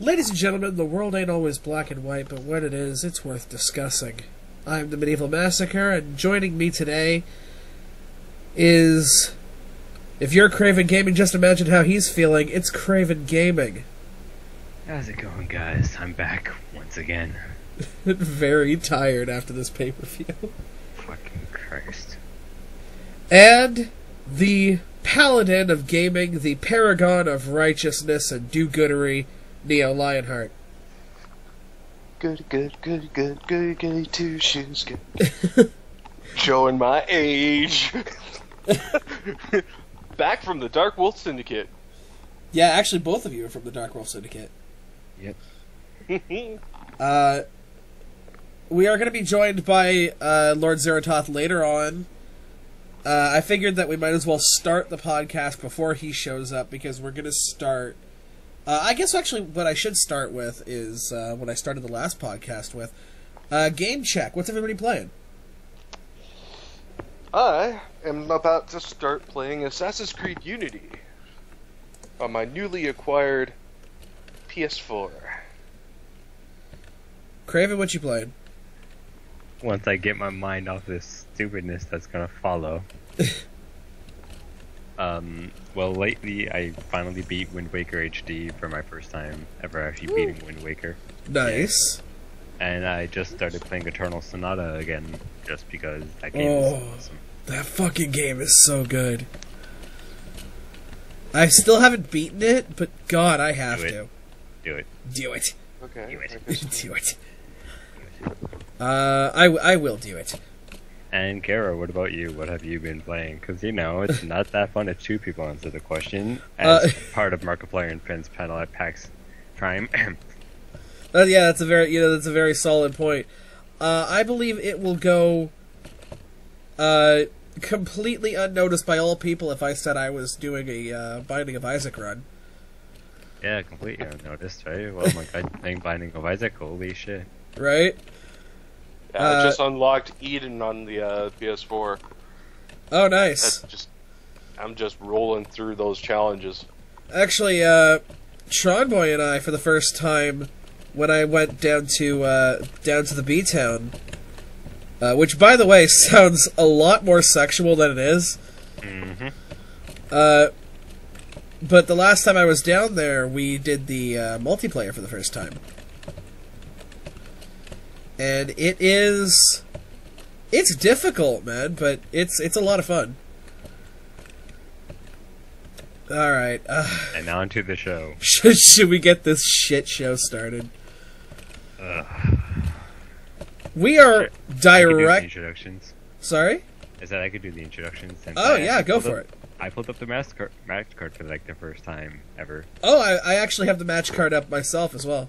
Ladies and gentlemen, the world ain't always black and white, but when it is, it's worth discussing. I'm TheMedievalMassacre, and joining me today is... If you're CrevanGaming, just imagine how he's feeling. It's CrevanGaming. How's it going, guys? I'm back once again. Very tired after this pay-per-view. Fucking Christ. And the paladin of gaming, the paragon of righteousness and do-goodery, NeoLionheart. Goody two shoes. Showing my age. Back from the Dark Wolf Syndicate. Yeah, actually both of you are from the Dark Wolf Syndicate. Yep. We are going to be joined by Lord Zeratoth later on. I figured that we might as well start the podcast before he shows up, because we're going to start... I guess actually what I should start with is what I started the last podcast with. Game check. What's everybody playing? I am about to start playing Assassin's Creed Unity on my newly acquired PS4. Craven, what you playing? Once I get my mind off this stupidness that's gonna follow. Well, lately I finally beat Wind Waker HD for my first time ever actually beating Wind Waker. Nice. And I just started playing Eternal Sonata again, just because that game is awesome. That fucking game is so good. I still haven't beaten it, but God, I have to. Do it. Do it. Okay. Do it. Do it. I will do it. And Kara, what about you? What have you been playing? Because, you know, it's not that fun if two people answer the question, as part of Markiplier and Finn's panel at PAX Prime. Yeah, that's a very solid point. I believe it will go completely unnoticed by all people if I said I was doing a Binding of Isaac run. Yeah, completely unnoticed, right? Well, my God, playing Binding of Isaac, holy shit. Right? I just unlocked Eden on the PS4. Oh, nice. I'm just rolling through those challenges. Actually, Tron Boy and I, for the first time, when I went down to the B-Town, which, by the way, sounds a lot more sexual than it is. Mm-hmm. But the last time I was down there, we did the multiplayer for the first time. And it's difficult, man, but it's a lot of fun. Alright. And now onto the show. Should we get this shit show started? We are direct... introductions. Sorry? Is that I could do the introductions? Oh, yeah, go for it. I pulled up the match card for like the first time ever. Oh, I actually have the match card up myself as well.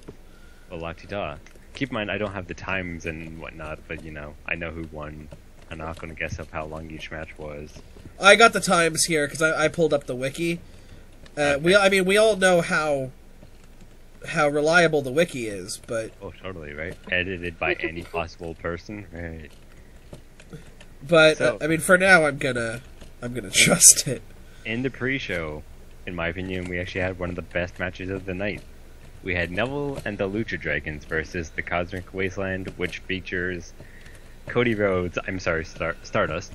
Well, la-ti-da. Keep in mind, I don't have the times and whatnot, but, you know, I know who won. I'm not going to guess up how long each match was. I got the times here, because I pulled up the wiki. We all know how reliable the wiki is, but... Oh, totally, right? Edited by any possible person, right? But, So, for now, I'm gonna trust it. in the pre-show, in my opinion, we actually had one of the best matches of the night. We had Neville and the Lucha Dragons versus the Cosmic Wasteland, which features Cody Rhodes, Stardust.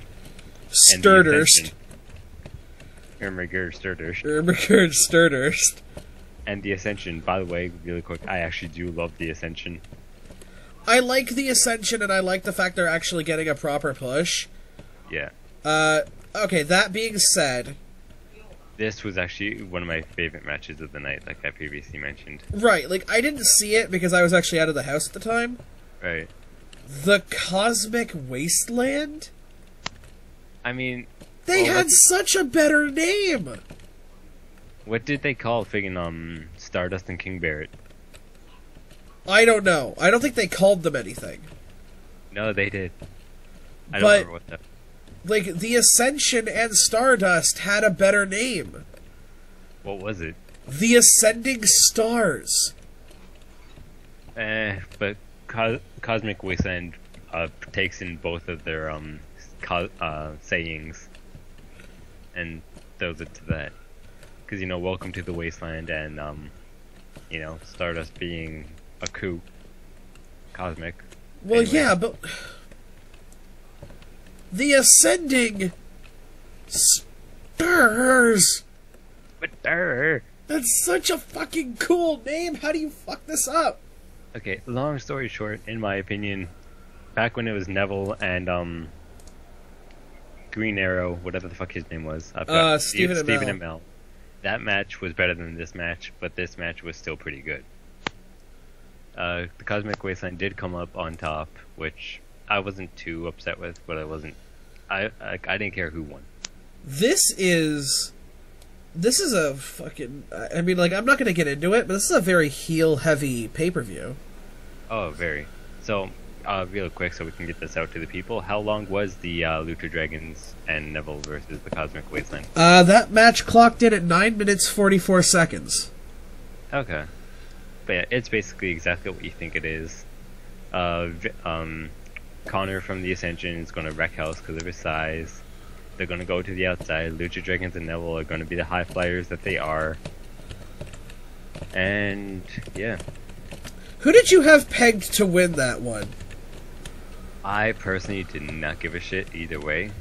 Sturdurst. Sturdurst. And the Ascension. By the way, really quick, I actually do love the Ascension. I like the Ascension, and I like the fact they're actually getting a proper push. Yeah. Okay, that being said... This was actually one of my favorite matches of the night, like I previously mentioned. Right, like, I didn't see it because I was actually out of the house at the time. Right. The Cosmic Wasteland? I mean... They had such a better name! What did they call friggin' Stardust and King Barrett? I don't know. I don't think they called them anything. No, they did. I don't remember what that... Like, the Ascension and Stardust had a better name. What was it? The Ascending Stars. But Cosmic Wasteland takes in both of their sayings and throws it to that. Because, you know, Welcome to the Wasteland and You know, Stardust being a coup. Cosmic. Well, Anyway. yeah, but the Ascending Stars. But That's such a fucking cool name. How do you fuck this up? okay, long story short, in my opinion, back when it was Neville and Green Arrow, whatever the fuck his name was, I forgot. Stephen Stephen Amell. That match was better than this match, but this match was still pretty good. The Cosmic Wasteland did come up on top, which I wasn't too upset with, but I didn't care who won. This is a fucking... I mean, like, I'm not going to get into it, but this is a very heel-heavy pay-per-view. Oh, very. So, real quick, so we can get this out to the people, how long was the Lucha Dragons and Neville versus the Cosmic Wasteland? That match clocked in at 9 minutes 44 seconds. Okay. But yeah, it's basically exactly what you think it is. Connor from the Ascension is going to wreck house because of his size. They're going to go to the outside. Lucha Dragons and Neville are going to be the high flyers that they are. And, yeah. Who did you have pegged to win that one? I personally did not give a shit either way.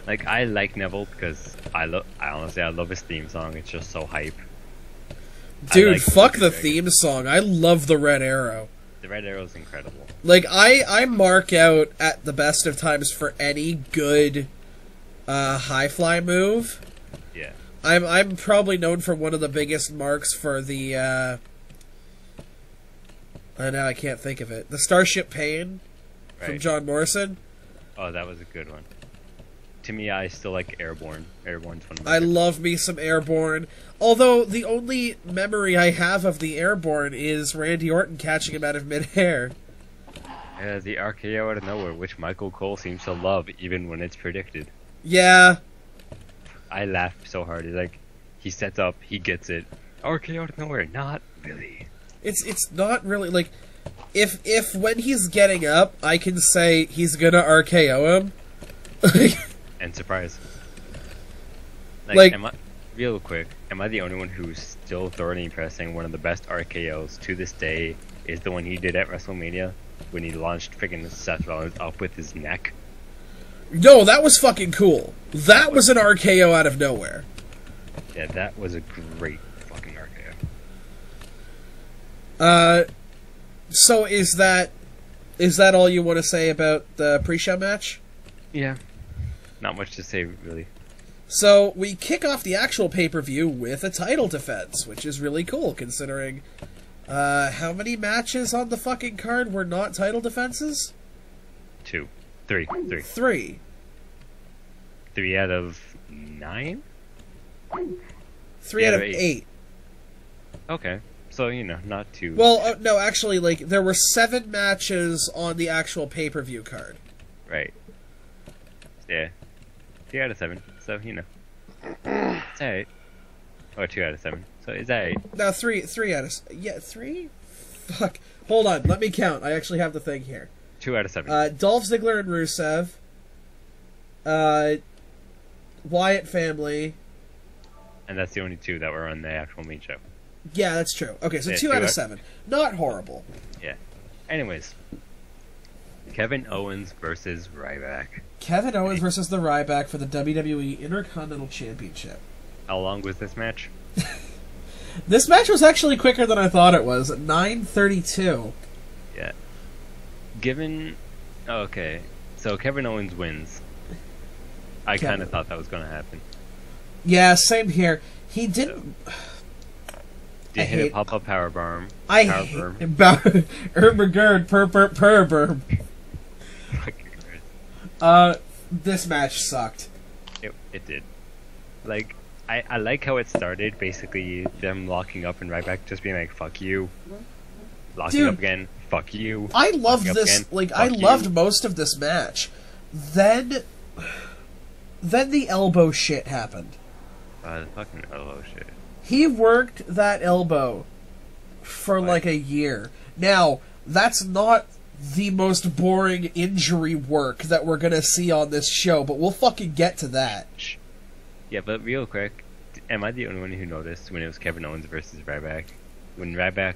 Like, I like Neville because I honestly love his theme song. It's just so hype. Dude, like fuck Lucha the Dragons. theme song. I love the Red Arrow. The Red Arrow's incredible. Like, I mark out at the best of times for any good high fly move. Yeah. I'm probably known for one of the biggest marks for the now I can't think of it. The Starship Pain from Right. John Morrison. Oh, that was a good one. To me, I still like Airborne. Airborne's one of my I favorites. love me some Airborne. Although the only memory I have of the Airborne is Randy Orton catching him out of midair. Yeah, the RKO out of nowhere, which Michael Cole seems to love even when it's predicted. Yeah. I laughed so hard. It's like, he sets up, he gets it. RKO out of nowhere, not really. It's not really like if when he's getting up I can say he's gonna RKO him. And surprise. Like- Real quick, am I the only one who's still thoroughly impressing? One of the best RKOs to this day is the one he did at WrestleMania when he launched freaking Seth Rollins up with his neck. No, that was fucking cool. That was an RKO out of nowhere. Yeah, that was a great fucking RKO. So is that all you want to say about the pre-show match? Yeah. Not much to say, really. So we kick off the actual pay-per-view with a title defense, which is really cool considering how many matches on the fucking card were not title defenses? 2. 3. 3. 3 out of 9? 3 out of 8. Okay. So, you know, not too... Well, no, actually, like, there were 7 matches on the actual pay-per-view card. Right. Yeah. 3 out of 7. So, you know. It's alright. Or 2 out of 7. So, it's alright. No, 3 out of... Yeah, 3? Fuck. Hold on, let me count. I actually have the thing here. 2 out of 7. Dolph Ziggler and Rusev. Wyatt family. And that's the only 2 that were on the actual main show. Yeah, that's true. Okay, so Yeah, 2 2 out of out- 7. Not horrible. Yeah. Anyways. Kevin Owens versus Ryback. Kevin Owens versus the Ryback for the WWE Intercontinental Championship. How long was this match? This match was actually quicker than I thought it was. 9:32. Yeah. Given... Okay. So Kevin Owens wins. I Kevin. kind of thought that was going to happen. Yeah, same here. He didn't... Did I hit hate- a pop-up powerbomb. I Powerbomb. hate... Ermagerd, per. Fucking Christ. This match sucked. It did. Like, I like how it started, basically them locking up and Ryback just being like, fuck you. Locking Dude. up again, fuck you. I loved Locking up this... again, Like, I fuck loved you. most of this match. Then the elbow shit happened. The fucking elbow shit. He worked that elbow for What? like a year. Now, that's not the most boring injury work that we're gonna see on this show, but we'll fucking get to that. Shh. Yeah, but real quick, am I the only one who noticed when it was Kevin Owens versus Ryback? When Ryback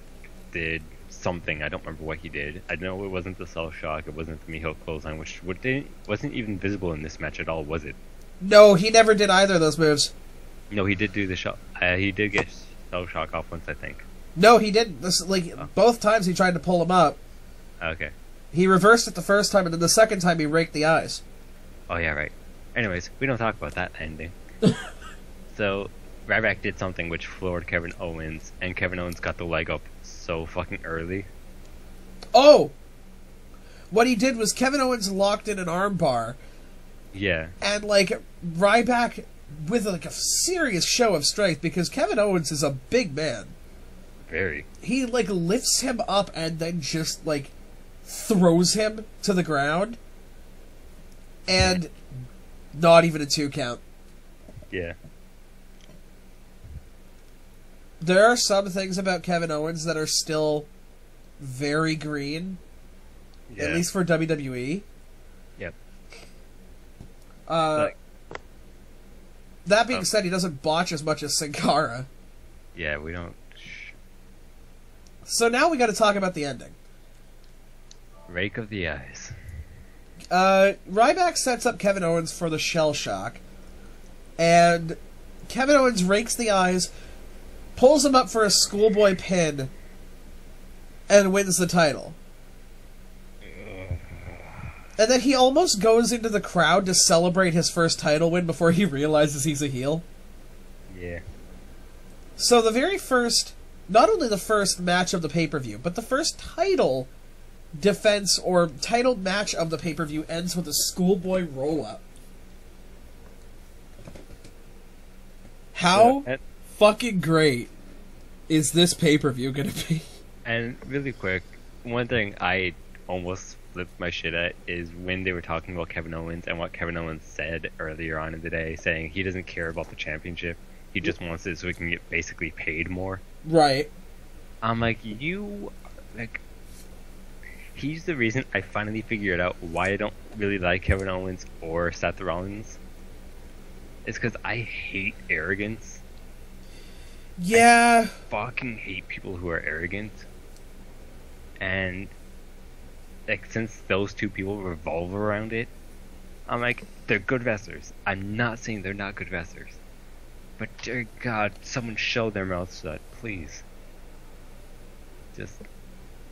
did something, I don't remember what he did. I know it wasn't the Cell Shock, it wasn't the Miho Clothesline, which wasn't even visible in this match at all, was it? No, he never did either of those moves. No, he did do the shot. He did get Cell Shock off once, I think. No, he didn't. Both times he tried to pull him up. Okay. He reversed it the first time, and then the second time he raked the eyes. Oh yeah, right. Anyways, we don't talk about that ending. So, Ryback did something which floored Kevin Owens, and Kevin Owens got the leg up so fucking early. Oh! What he did was Kevin Owens locked in an armbar, Yeah. and, Ryback, with, a serious show of strength, because Kevin Owens is a big man. Very. He, lifts him up and then just, throws him to the ground. And not even a 2 count. Yeah. There are some things about Kevin Owens that are still very green. Yeah. At least for WWE. Yep. That being said, he doesn't botch as much as Sin Cara. Yeah, we don't... So now we gotta talk about the ending. Rake of the eyes. Ryback sets up Kevin Owens for the Shell Shock. And Kevin Owens rakes the eyes, pulls him up for a schoolboy pin, and wins the title. And then he almost goes into the crowd to celebrate his first title win before he realizes he's a heel. Yeah. So the very first, not only the first match of the pay-per-view, but the first title defense or title match of the pay-per-view ends with a schoolboy roll-up. How fucking great is this pay-per-view gonna be? And really quick, one thing I almost flipped my shit at is when they were talking about Kevin Owens and what Kevin Owens said earlier on in the day, saying he doesn't care about the championship, he just wants it so he can get basically paid more. Right. I'm like, he's the reason I finally figured out why I don't really like Kevin Owens or Seth Rollins. It's because I hate arrogance. Yeah. I fucking hate people who are arrogant. And since those two people revolve around it, I'm like, they're good wrestlers. I'm not saying they're not good wrestlers. But dear God, someone show their mouths shut, please.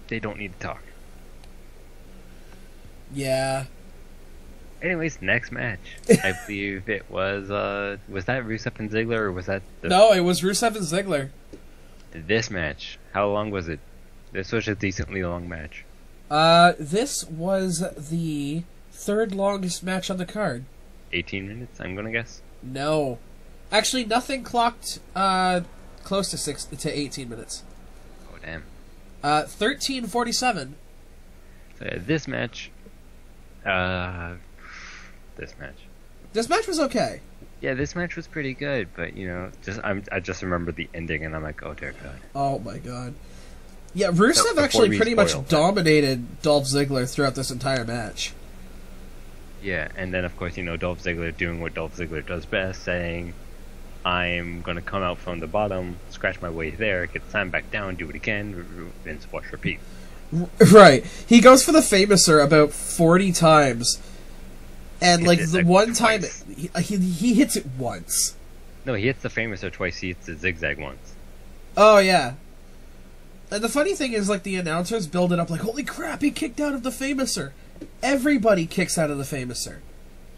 They don't need to talk. Yeah. Anyways, next match. I believe it was that Rusev and Ziggler, or was that No, it was Rusev and Ziggler. This match, how long was it? This was a decently long match. This was the third longest match on the card. 18 minutes, I'm gonna guess? No. Actually, nothing clocked, close to 18 minutes. Oh, damn. 13:47. So yeah, this match... This match was okay. Yeah, this match was pretty good, but I just remember the ending, and I'm like, oh dear God. Oh my God. Yeah, Rusev actually pretty much dominated Dolph Ziggler throughout this entire match. Yeah, and then of course Dolph Ziggler doing what Dolph Ziggler does best, saying, I'm gonna come out from the bottom, scratch my way there, get slammed back down, do it again, rinse, wash, repeat. Right. He goes for the Famouser about 40 times. And, the one time... He hits it once. No, he hits the Famouser twice, he hits the zigzag once. Oh, yeah. And the funny thing is, the announcers build it up holy crap, he kicked out of the Famouser. Everybody kicks out of the Famouser.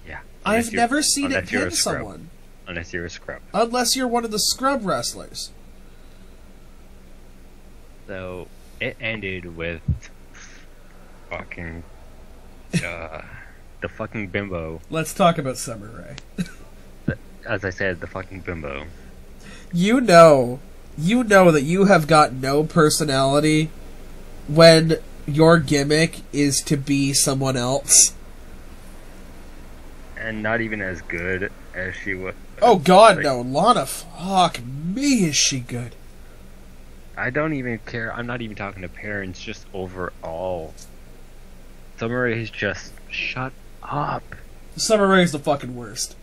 Yeah. I've never seen it pin someone. Unless you're a scrub. Unless you're one of the scrub wrestlers. So... it ended with fucking the fucking bimbo. Let's talk about Summer Rae. As I said, the fucking bimbo. You know that you have got no personality when your gimmick is to be someone else. And not even as good as she was. Oh God, no. Lana, fuck me, is she good. I don't even care. I'm not even talking to parents, just overall. Summer Rae is just shut up. Summer Rae is the fucking worst.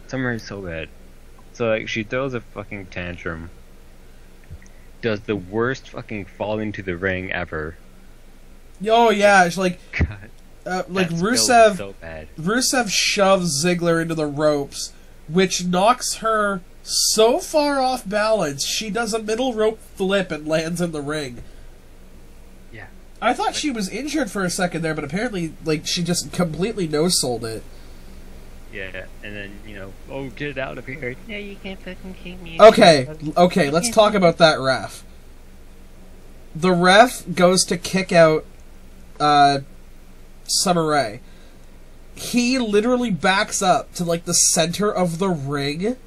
Summer Rae is so bad. So, like, she throws a fucking tantrum. Does the worst fucking fall into the ring ever. Oh yeah, it's like God, like that spill was Rusev. so bad. Rusev shoves Ziggler into the ropes, which knocks her so far off balance she does a middle rope flip and lands in the ring. Yeah. I thought she was injured for a second there, but apparently, like, she just completely no-sold it. Yeah, and then, you know, oh, get out of here. No, you can't fucking kick me. Okay, let's talk about that ref. The ref goes to kick out Summer Rae. He literally backs up to, like, the center of the ring,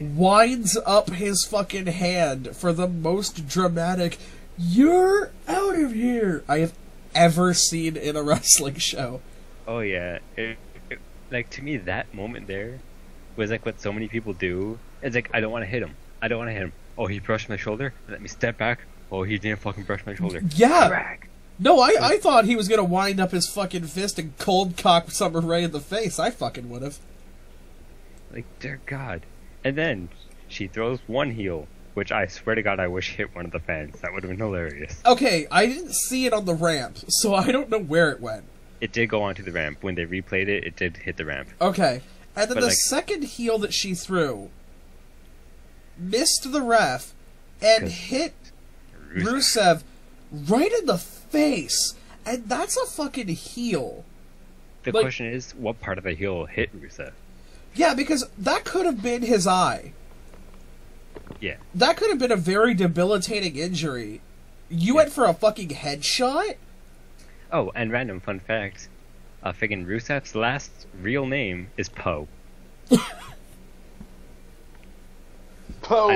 winds up his fucking hand for the most dramatic, "You're out of here," I have ever seen in a wrestling show. Oh, yeah. Like, to me, that moment there was like what so many people do. It's like, I don't want to hit him. I don't want to hit him. Oh, he brushed my shoulder? Let me step back. Oh, he didn't fucking brush my shoulder. Yeah. Crack. No, I thought he was gonna wind up his fucking fist and cold cock Summer Rae in the face. I fucking would have. Like, dear God. And then she throws one heel, which I swear to God I wish hit one of the fans. That would have been hilarious. Okay, I didn't see it on the ramp, so I don't know where it went. It did go onto the ramp. When they replayed it, it did hit the ramp. Okay, and then But, the like, second heel that she threw missed the ref and 'Cause hit Rusev right in the face, and that's a fucking heel. The like- question is, what part of the heel hit Rusev? Yeah, because that could have been his eye. Yeah. That could have been a very debilitating injury. You went for a fucking headshot? Oh, and random fun fact. Friggin' Rusev's last real name is Poe. I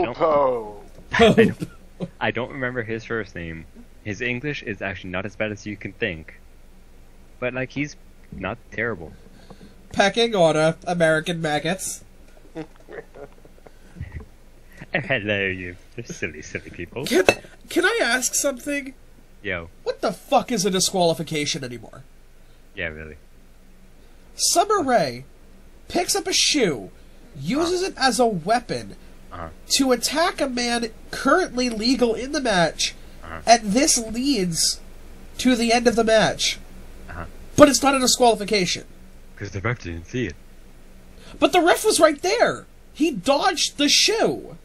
don't- Po. I don't remember his first name. His English is actually not as bad as you can think. But, like, he's not terrible. Pecking order, American maggots. Hello, you silly, silly people. Can I ask something? Yo. What the fuck is a disqualification anymore? Yeah, really. Summer Rae picks up a shoe, uses it as a weapon to attack a man currently legal in the match, and this leads to the end of the match. But it's not a disqualification. Because the ref didn't see it. But the ref was right there. He dodged the shoe.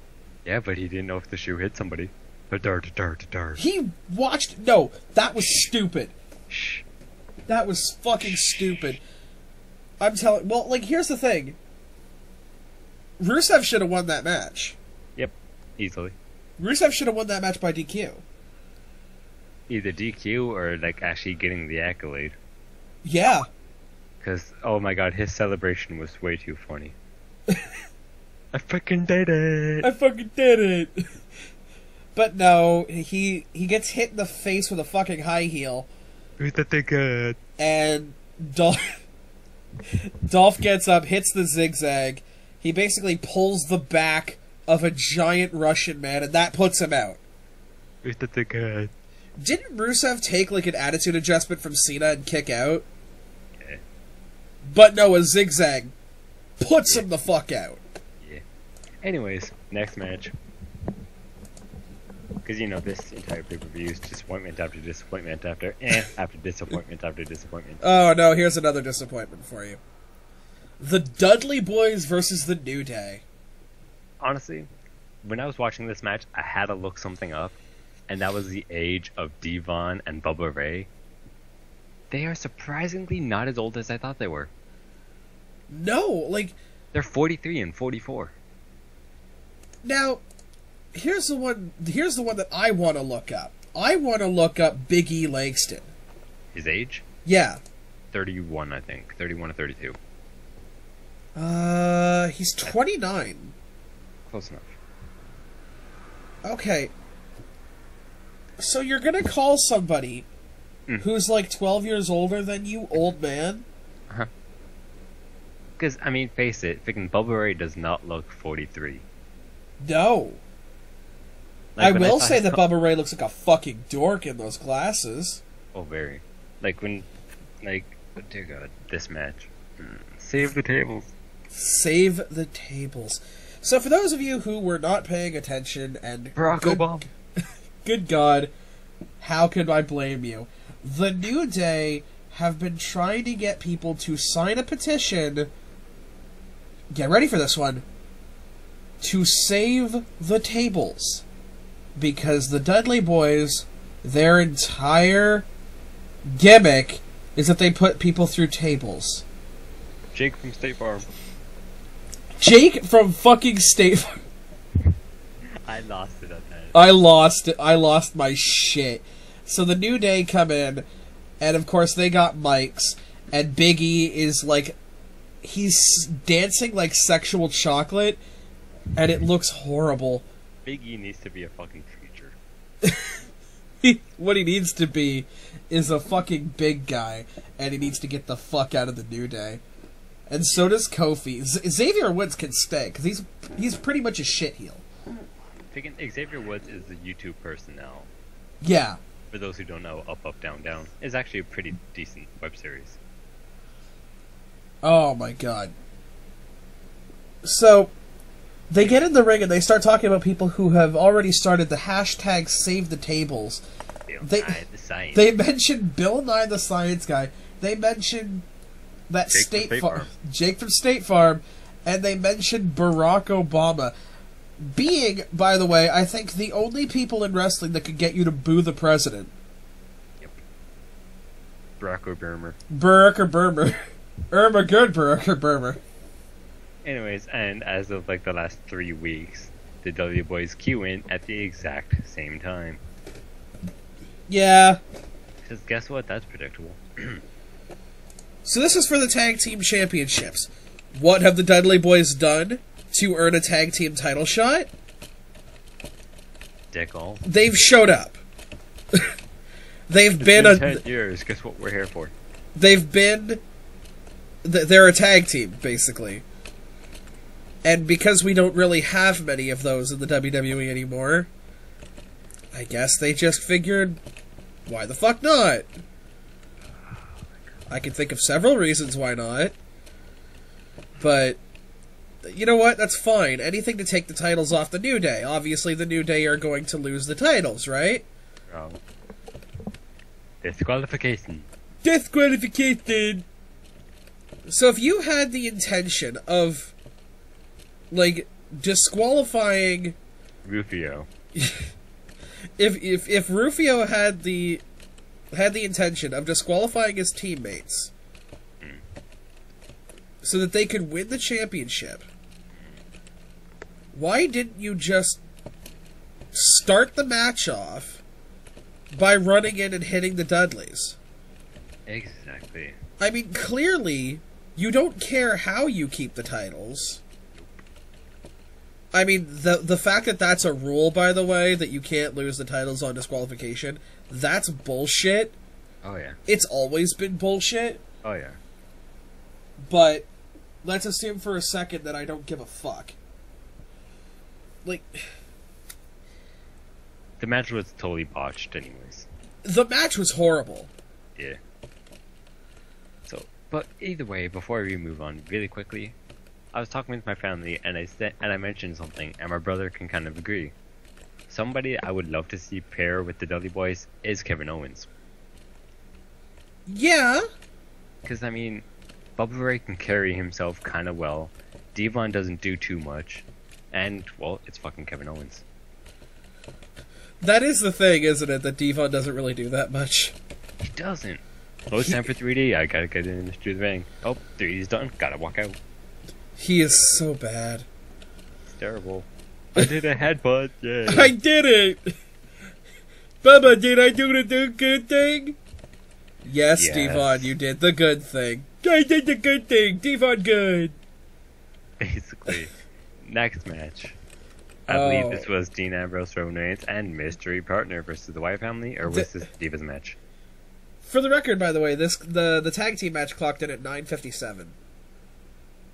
Yeah, but he didn't know if the shoe hit somebody. Dar. He watched... No, that was stupid. Shh. That was fucking stupid. I'm telling... Well, like, here's the thing. Rusev should have won that match. Yep, easily. Rusev should have won that match by DQ. Either DQ or, like, actually getting the accolade. Yeah. Because, oh my God, his celebration was way too funny. I fucking did it! I fucking did it! But no, he gets hit in the face with a fucking high heel. Who's that thing good? And Dolph gets up, hits the zigzag. He basically pulls the back of a giant Russian man, and that puts him out. Who's that thing good? Didn't Rusev take, like, an attitude adjustment from Cena and kick out? Yeah. But no, a zigzag puts him the fuck out. Yeah. Anyways, next match. Because, you know, this entire pay-per-view is disappointment after disappointment after disappointment after disappointment. Oh no, here's another disappointment for you. The Dudley Boys versus the New Day. Honestly, when I was watching this match, I had to look something up, and that was the age of Devon and Bubba Ray. They are surprisingly not as old as I thought they were. No, like... They're 43 and 44. Now, here's the one that I want to look up. I want to look up Big E Langston. His age? Yeah. 31, I think. 31 or 32. He's 29. Close enough. Okay. So you're gonna call somebody who's like 12 years older than you, old man? Uh-huh. Because, I mean, face it, freaking Bubba Ray does not look 43. No. Like, I when will saw say his that Bubba Ray looks like a fucking dork in those glasses. Oh, very. Like, when, like, oh dear God, this match. Save the tables. Save the tables. So for those of you who were not paying attention, and Barack Obama. Good God, how could I blame you? The New Day have been trying to get people to sign a petition, get ready for this one, to save the tables. Because the Dudley Boys, their entire gimmick is that they put people through tables. Jake from State Farm. Jake from fucking State Farm. I lost it at that. I lost it. I lost my shit. So the New Day come in, and of course they got mics, and Big E is like, he's dancing like sexual chocolate, and it looks horrible. Big E needs to be a fucking creature. What he needs to be is a fucking big guy, and he needs to get the fuck out of the New Day. And so does Kofi. Xavier Woods can stay, because he's pretty much a shit heel. Xavier Woods is the YouTube person now. Yeah. For those who don't know, Up, Up, Down, Down is actually a pretty decent web series. Oh my god. So, they get in the ring and they start talking about people who have already started the hashtag Save the Tables. Bill Nye the Science. They mentioned Bill Nye the Science Guy. They mentioned that Jake from State Farm. Jake from State Farm, and they mentioned Barack Obama. Being, by the way, I think the only people in wrestling that could get you to boo the president. Yep. Barack Obama. Barack Obama. Irma good Barack Obama. Anyways, and as of like the last 3 weeks, the W Boys queue in at the exact same time. Yeah. Because guess what? That's predictable. So this is for the Tag Team Championships. What have the Dudley Boys done to earn a Tag Team title shot? Dick all. They've showed up. They've It's been been 10 years. Guess what we're here for? They've been... They're a tag team, basically. And because we don't really have many of those in the WWE anymore, I guess they just figured, why the fuck not? I can think of several reasons why not. But, you know what? That's fine. Anything to take the titles off the New Day. Obviously, the New Day are going to lose the titles, right? Wrong. Disqualification. Disqualification! So if you had the intention of, like, disqualifying... Rufio. If Rufio had the intention of disqualifying his teammates so that they could win the championship, why didn't you just start the match off by running in and hitting the Dudleys? Exactly. I mean, clearly, you don't care how you keep the titles. I mean, the fact that that's a rule, by the way, that you can't lose the titles on disqualification, that's bullshit. Oh, yeah. It's always been bullshit. Oh, yeah. But let's assume for a second that I don't give a fuck. Like, The match was totally botched anyways. the match was horrible. Yeah. So, but either way, before we move on really quickly, I was talking with my family and I mentioned something, and my brother can kind of agree. Somebody I would love to see pair with the Dudley Boys is Kevin Owens. Yeah. Because, I mean, Bubba Ray can carry himself kind of well. Devon doesn't do too much. And, well, it's fucking Kevin Owens. That is the thing, isn't it? That Devon doesn't really do that much. He doesn't. Oh, it's time for 3D. I gotta get in through the ring. Oh, 3D's done. Gotta walk out. He is so bad. It's terrible. I did a headbutt. Yay. I did it! Bubba, did I do the good thing? Yes, Yes. Devon, you did the good thing. I did the good thing. Devon good. Basically. Next match. I believe this was Dean Ambrose, Roman Reigns, and Mystery Partner versus the Wyatt family, or was this Divas match? For the record, by the way, the tag team match clocked in at 9:57.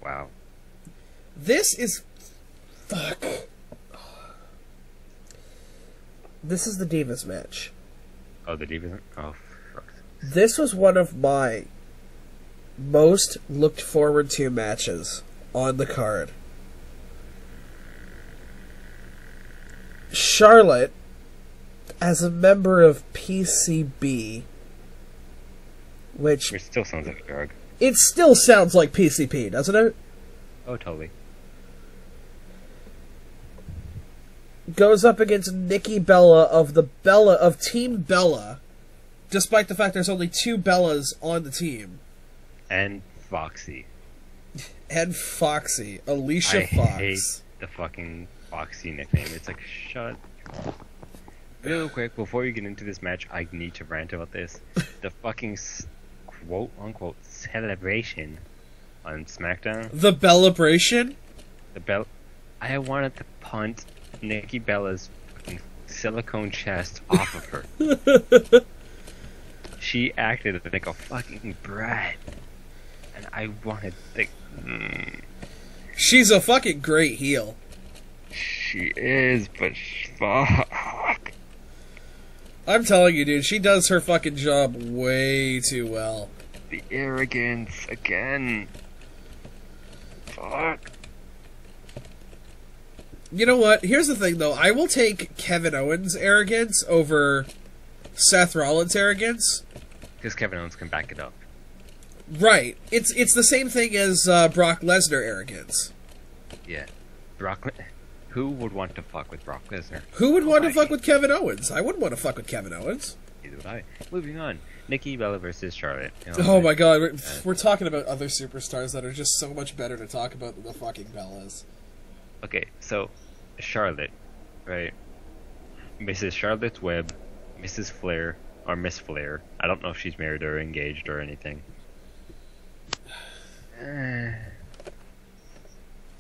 Wow. This is... Fuck. This is the Divas match. Oh, the Divas? Oh, fuck. This was one of my most looked forward to matches on the card. Charlotte as a member of PCB, which It still sounds like a drug. it still sounds like PCP, doesn't it? Oh, totally. Goes up against Nikki Bella of Team Bella, despite the fact there's only 2 Bellas on the team. And Foxy. And Foxy, Alicia I Fox. hate the fucking Foxy nickname. It's like, shut. Real quick, before you get into this match, I need to rant about this. The fucking quote-unquote celebration on SmackDown. The Bellabration? I wanted to punt Nikki Bella's fucking silicone chest off of her. She acted like a fucking brat. And I wanted to... She's a fucking great heel. She is, but fuck. I'm telling you, dude, she does her fucking job way too well. The arrogance again. Fuck. You know what? Here's the thing, though. I will take Kevin Owens' arrogance over Seth Rollins' arrogance. Because Kevin Owens can back it up. Right. It's the same thing as Brock Lesnar arrogance. Yeah. Who would want to fuck with Brock Lesnar? Who would want to fuck with Kevin Owens? I wouldn't want to fuck with Kevin Owens. Neither would I. Moving on. Nikki Bella versus Charlotte. Oh my god, we're talking about other superstars that are just so much better to talk about than the fucking Bellas. Okay, so Charlotte, right? Mrs. Charlotte's Web, Mrs. Flair, or Miss Flair. I don't know if she's married or engaged or anything.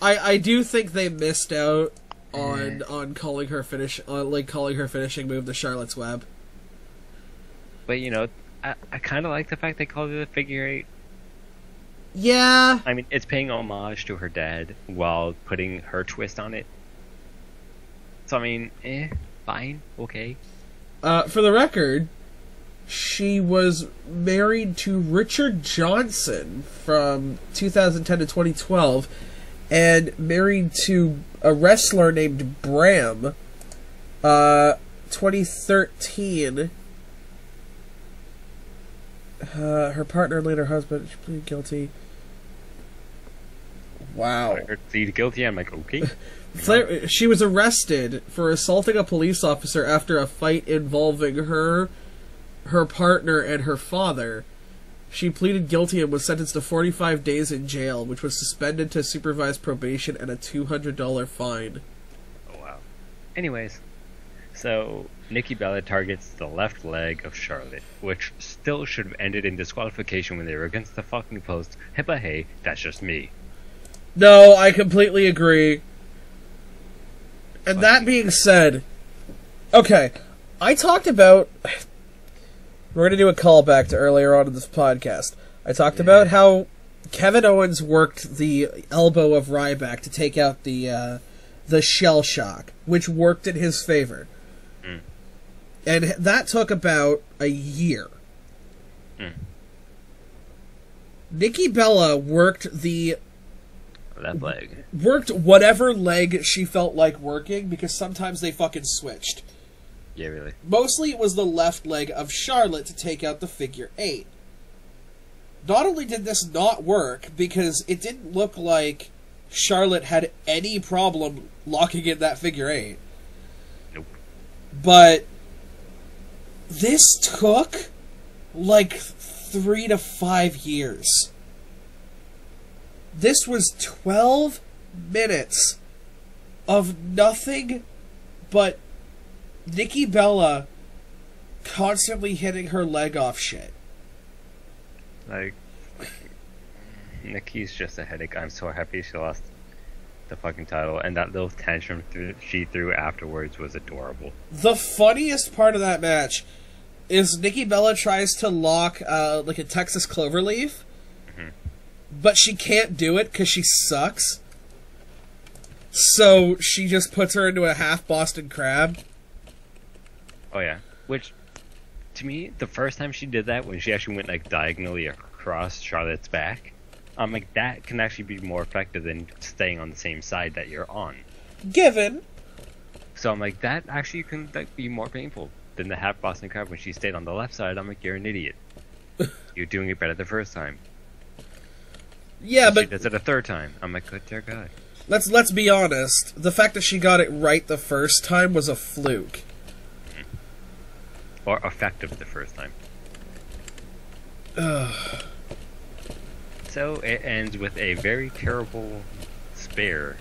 I do think they missed out on calling her calling her finishing move the Charlotte's Web. But you know, I kind of like the fact they called it a figure 8. Yeah. I mean, it's paying homage to her dad while putting her twist on it. So I mean, fine, okay. For the record, she was married to Richard Johnson from 2010 to 2012, and married to a wrestler named Bram. 2013. Her partner and later husband, she pleaded guilty. Wow. I heard plead guilty. I'm like, okay. Flair, she was arrested for assaulting a police officer after a fight involving her partner, and her father. She pleaded guilty and was sentenced to 45 days in jail, which was suspended to supervised probation and a $200 fine. Oh, wow. Anyways, so Nikki Bella targets the left leg of Charlotte, which still should have ended in disqualification when they were against the fucking post. But hey, that's just me. No, I completely agree. And that being said, okay, I talked about... We're going to do a callback to earlier on in this podcast. I talked about how Kevin Owens worked the elbow of Ryback to take out the shell shock, which worked in his favor. Mm. And that took about a year. Mm. Nikki Bella worked the... left leg. Worked whatever leg she felt like working, because sometimes they fucking switched. Yeah, really. Mostly it was the left leg of Charlotte to take out the figure 8. Not only did this not work, because it didn't look like Charlotte had any problem locking in that figure 8. Nope. But this took like 3 to 5 years. This was 12 minutes of nothing but Nikki Bella constantly hitting her leg off shit. Like, Nikki's just a headache. I'm so happy she lost the fucking title, and that little tantrum she threw afterwards was adorable. The funniest part of that match is Nikki Bella tries to lock like a Texas cloverleaf, but she can't do it because she sucks. So she just puts her into a half Boston Crab. Oh yeah, which, to me, the first time she did that, when she actually went like diagonally across Charlotte's back, I'm like, that can actually be more effective than staying on the same side that you're on. Given. So I'm like, that actually couldn't like, be more painful than the half Boston Crab when she stayed on the left side. I'm like, you're an idiot. You're doing it better the first time. Yeah, and but she does it a third time. I'm like, good dear God. let's be honest. The fact that she got it right the first time was a fluke. Or effective the first time. Ugh. So it ends with a very terrible spare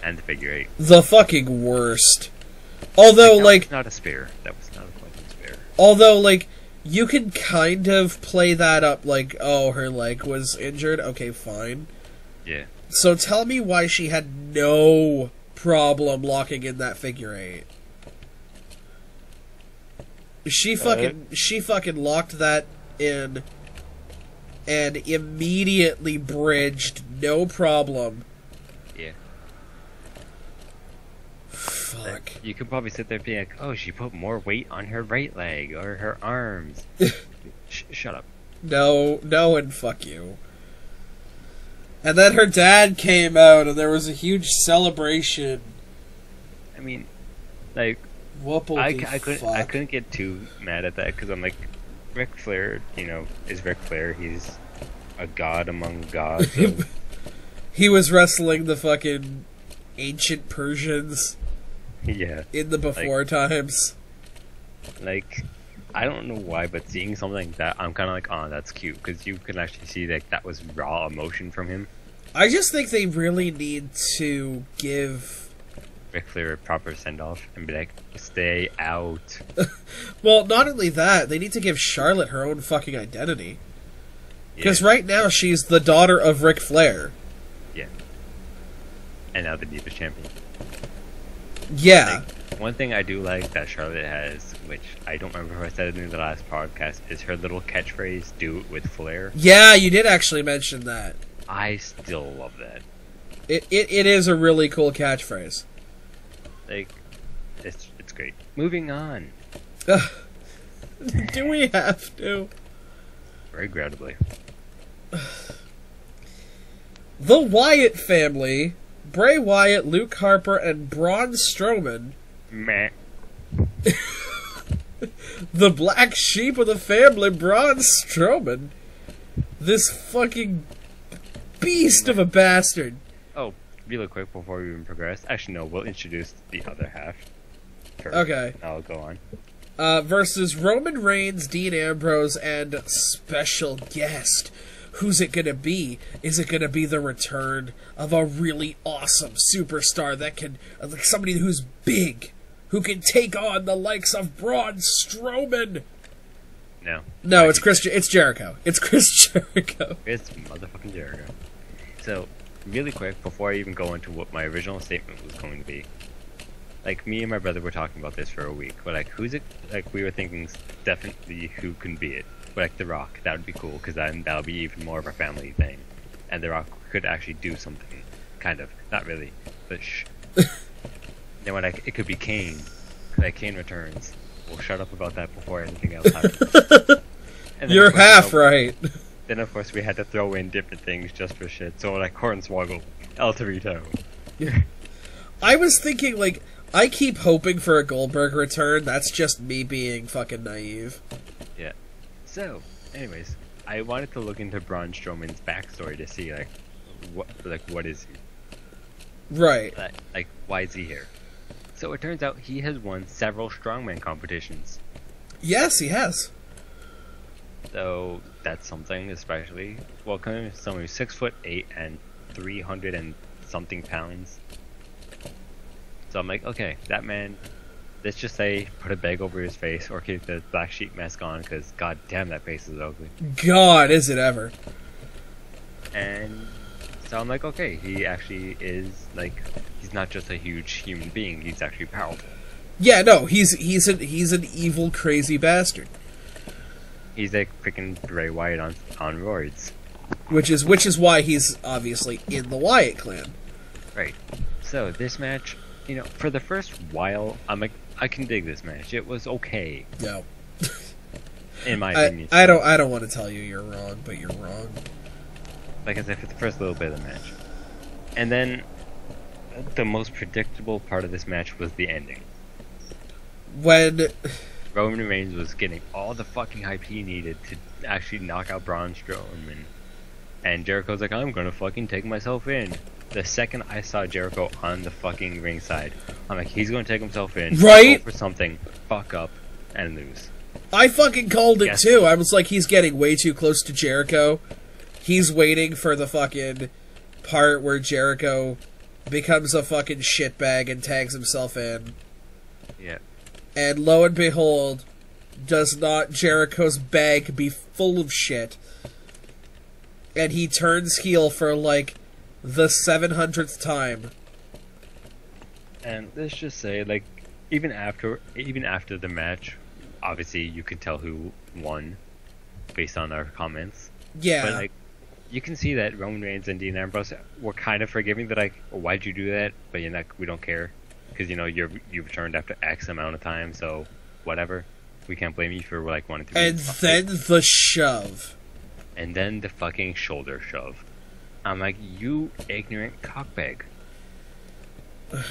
and the figure 8. The fucking worst. Although, That like, was not a spare. That was not a fucking spare. although, like, you can kind of play that up like, oh, her leg was injured. Okay, fine. Yeah. So tell me why she had no problem locking in that figure 8. She fucking locked that in and immediately bridged, no problem. Yeah. Fuck. You could probably sit there and be like, oh, she put more weight on her right leg or her arms. Shut up. No, and fuck you. And then her dad came out, and there was a huge celebration. I mean, like, I couldn't get too mad at that because I'm like, Ric Flair, is Ric Flair. He's a god among gods. So. He was wrestling the fucking ancient Persians. Yeah. In the before times. Like, I don't know why, but seeing something like that, I'm kind of like, oh, that's cute, because you can actually see that was raw emotion from him. I just think they really need to give Ric Flair a proper send-off and be like, stay out. Well, not only that, they need to give Charlotte her own fucking identity. Because Yeah. right now she's the daughter of Ric Flair. Yeah. And now the Divas champion. Yeah. Like, one thing I do like that Charlotte has, which I don't remember if I said it in the last podcast, is her little catchphrase, do it with flair. Yeah, you did actually mention that. I still love that. It is a really cool catchphrase. Like, it's great. Moving on. Do we have to? Regrettably. The Wyatt family, Bray Wyatt, Luke Harper, and Braun Strowman, Meh. the black sheep of the family, Braun Strowman, this fucking beast of a bastard. Oh, really quick before we even progress. Actually, no, we'll introduce the other half first. Okay. I'll go on. Versus Roman Reigns, Dean Ambrose, and special guest. Who's it gonna be? Is it gonna be the return of a really awesome superstar that can, like somebody who's big, who can take on the likes of Braun Strowman? No. No, it's Jericho. It's Chris Jericho. It's motherfucking Jericho. So, really quick, before I even go into what my original statement was going to be, like, me and my brother were talking about this for a week, but, like, who's it, like, we were thinking definitely who can be it. But, like, The Rock, that would be cool, because then that'll be even more of a family thing. And The Rock could actually do something. Kind of. Not really. But shh. Then when it could be Kane. Like, Kane returns. We'll shut up about that before anything else happens. And then, You're of course, half right. Then, of course, we had to throw in different things just for shit. So, like, Hornswoggle, El Torito. I was thinking, like, I keep hoping for a Goldberg return. That's just me being fucking naive. Yeah. So, anyways, I wanted to look into Braun Strowman's backstory to see, like, what is he? Right. Like, why is he here? So it turns out he has won several strongman competitions. Yes, he has. So that's something, especially. Well, coming from someone who's 6'8" and 300 and something pounds. So I'm like, okay, that man. Let's just say put a bag over his face or keep the black sheep mask on, because god damn, that face is ugly. God, is it ever? And so I'm like, okay, he actually is, like, he's not just a huge human being, he's actually powerful. Yeah, no, he's an evil, crazy bastard. He's like freaking Bray Wyatt on roids. Which is why he's obviously in the Wyatt clan. Right. So this match, for the first while, I'm like, I can dig this match. It was okay. No. In my opinion. I don't want to tell you you're wrong, but you're wrong. Like I said, for the first little bit of the match. And then, the most predictable part of this match was the ending. When Roman Reigns was getting all the fucking hype he needed to actually knock out Braun Strowman. And Jericho's like, I'm gonna fucking take myself in. The second I saw Jericho on the fucking ringside, I'm like, he's gonna take himself in, right? Go for something, fuck up, and lose. I fucking called it too. I was like, he's getting way too close to Jericho. He's waiting for the fucking part where Jericho becomes a fucking shitbag and tags himself in. Yeah. And lo and behold, does not Jericho's bag be full of shit. And he turns heel for, like, the 700th time. And let's just say, like, even after the match, obviously you could tell who won based on our comments. Yeah. But, like, you can see that Roman Reigns and Dean Ambrose were kind of forgiving. They're like, oh, why'd you do that? But you're not, we don't care. Because, you know, you returned after X amount of time, so whatever. We can't blame you for, like, wanting to... And then the shove. And then the fucking shoulder shove. I'm like, you ignorant cockbag.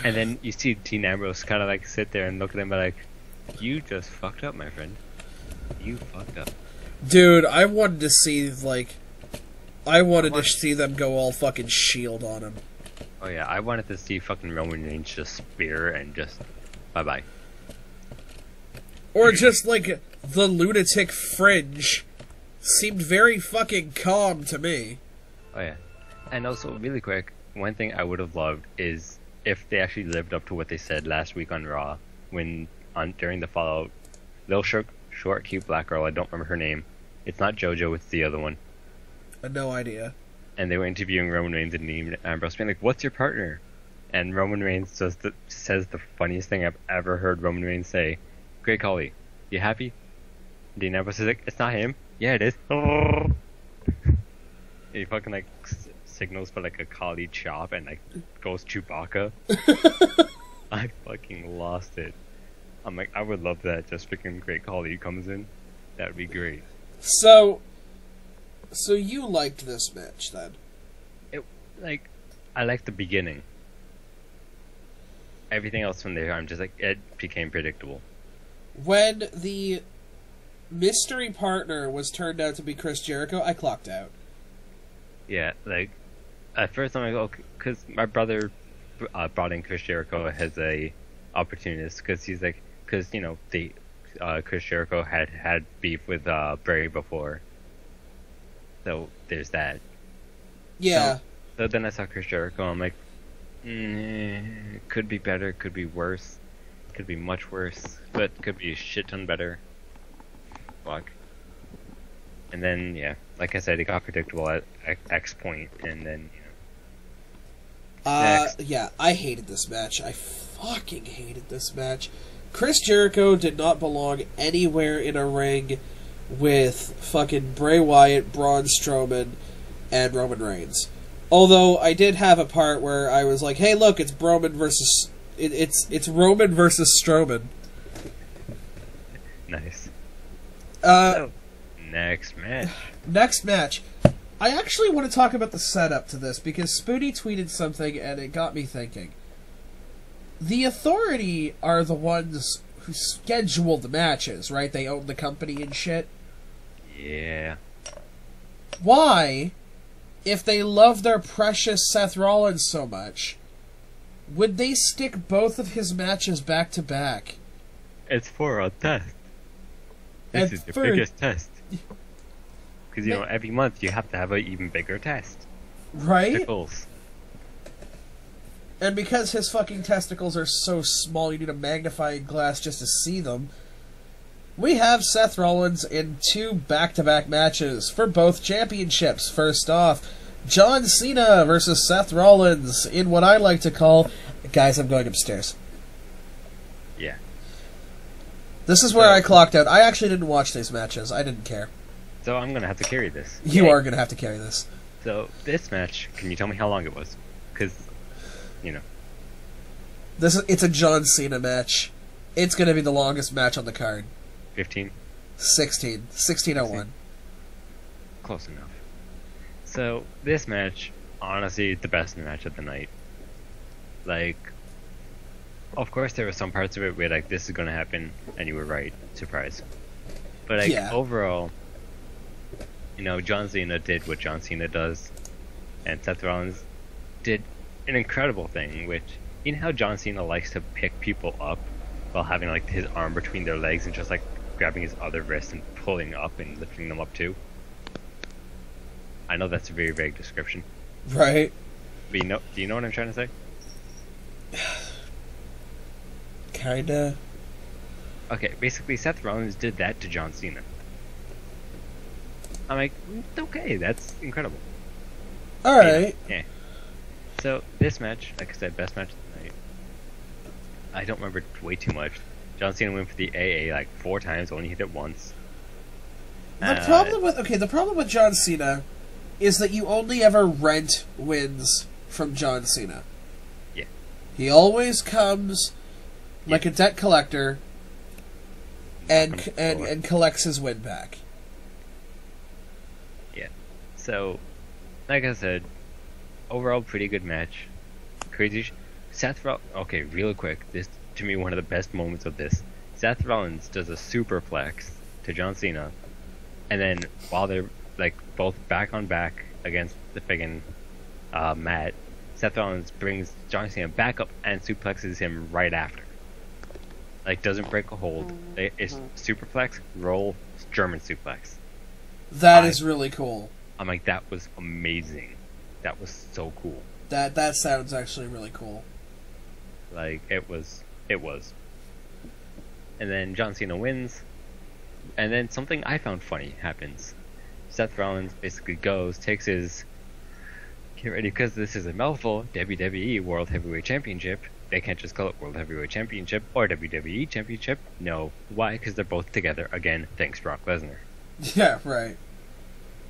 And then you see Dean Ambrose kind of, like, sit there and look at him and like, you just fucked up, my friend. You fucked up. Dude, I wanted to see, like... I wanted to see them go all fucking Shield on him. Oh yeah, I wanted to see fucking Roman Reigns just spear and just bye-bye. Or just, like, the lunatic Fringe seemed very fucking calm to me. Oh yeah. And also, really quick, one thing I would have loved is if they actually lived up to what they said last week on Raw, when during the Fallout, little short, cute black girl, I don't remember her name. It's not JoJo, it's the other one. No idea. And they were interviewing Roman Reigns and Dean Ambrose, being like, "What's your partner?" And Roman Reigns says the funniest thing I've ever heard Roman Reigns say. Great Khali, you happy? Dean Ambrose is like, "It's not him." Yeah, it is. He fucking like signals for like a Khali chop and like goes Chewbacca. I fucking lost it. I'm like, I would love that. Just freaking Great Khali comes in. That would be great. So you liked this match then? I liked the beginning. Everything else from there, I'm just like, it became predictable. When the mystery partner was turned out to be Chris Jericho, I clocked out. Yeah, like, at first I'm like, okay, because my brother brought in Chris Jericho as a opportunist, because he's like, because, you know, Chris Jericho had beef with Bray before. So there's that. Yeah. So then I saw Chris Jericho. I'm like, could be better, could be worse, could be much worse, but could be a shit ton better. Fuck. And then yeah, like I said, it got predictable at X point, and then next. Yeah, I hated this match. I fucking hated this match. Chris Jericho did not belong anywhere in a ring with fucking Bray Wyatt, Braun Strowman, and Roman Reigns. Although I did have a part where I was like, "Hey, look, it's Roman versus it's Roman versus Strowman." Nice. So, next match. Next match. I actually want to talk about the setup to this because Spoody tweeted something and it got me thinking. The Authority are the ones who schedule the matches, right? They own the company and shit. Yeah. Why, if they love their precious Seth Rollins so much, would they stick both of his matches back to back? It's for a test. This is the biggest test. Because, you know, every month you have to have an even bigger test. Right? Testicles. And because his fucking testicles are so small you need a magnifying glass just to see them, we have Seth Rollins in 2 back-to-back matches for both championships. First off, John Cena versus Seth Rollins in what I like to call... Guys, I'm going upstairs. Yeah. This is where I clocked out. I actually didn't watch these matches. I didn't care. So I'm going to have to carry this. You are going to have to carry this. So, this match, can you tell me how long it was? Because, you know. It's a John Cena match. It's going to be the longest match on the card. 15? 16. 16:01. Close enough. So, this match, honestly, the best match of the night. Like, of course there were some parts of it where like this is gonna happen, and you were right. Surprise. But like overall, you know, John Cena did what John Cena does, and Seth Rollins did an incredible thing, which, you know how John Cena likes to pick people up while having like his arm between their legs and just like grabbing his other wrist and pulling up and lifting them up too? I know that's a very vague description. Right. But do you know what I'm trying to say? Kinda. Okay, basically Seth Rollins did that to John Cena. I'm like, okay, that's incredible. Alright. Yeah. So, this match, like I said, best match of the night. I don't remember way too much. John Cena went for the AA like 4 times, only hit it once. The problem with John Cena is that you only ever rent wins from John Cena. Yeah. He always comes like a debt collector and collects his win back. Yeah. So, like I said, overall pretty good match. Crazy. Seth Rollins. Okay, real quick. This to me one of the best moments of this. Seth Rollins does a superplex to John Cena, and then while they're like both back on back against the friggin' mat, Seth Rollins brings John Cena back up and suplexes him right after. Like, doesn't break a hold. It's superplex, roll, German suplex. That is really cool. I'm like, that was amazing. That was so cool. That sounds actually really cool. Like, it was. And then John Cena wins, and then something I found funny happens. Seth Rollins basically takes his, get ready because this is a mouthful, WWE World Heavyweight Championship. They can't just call it World Heavyweight Championship or WWE Championship. No. Why? Because they're both together. Again, thanks Brock Lesnar. Yeah, right.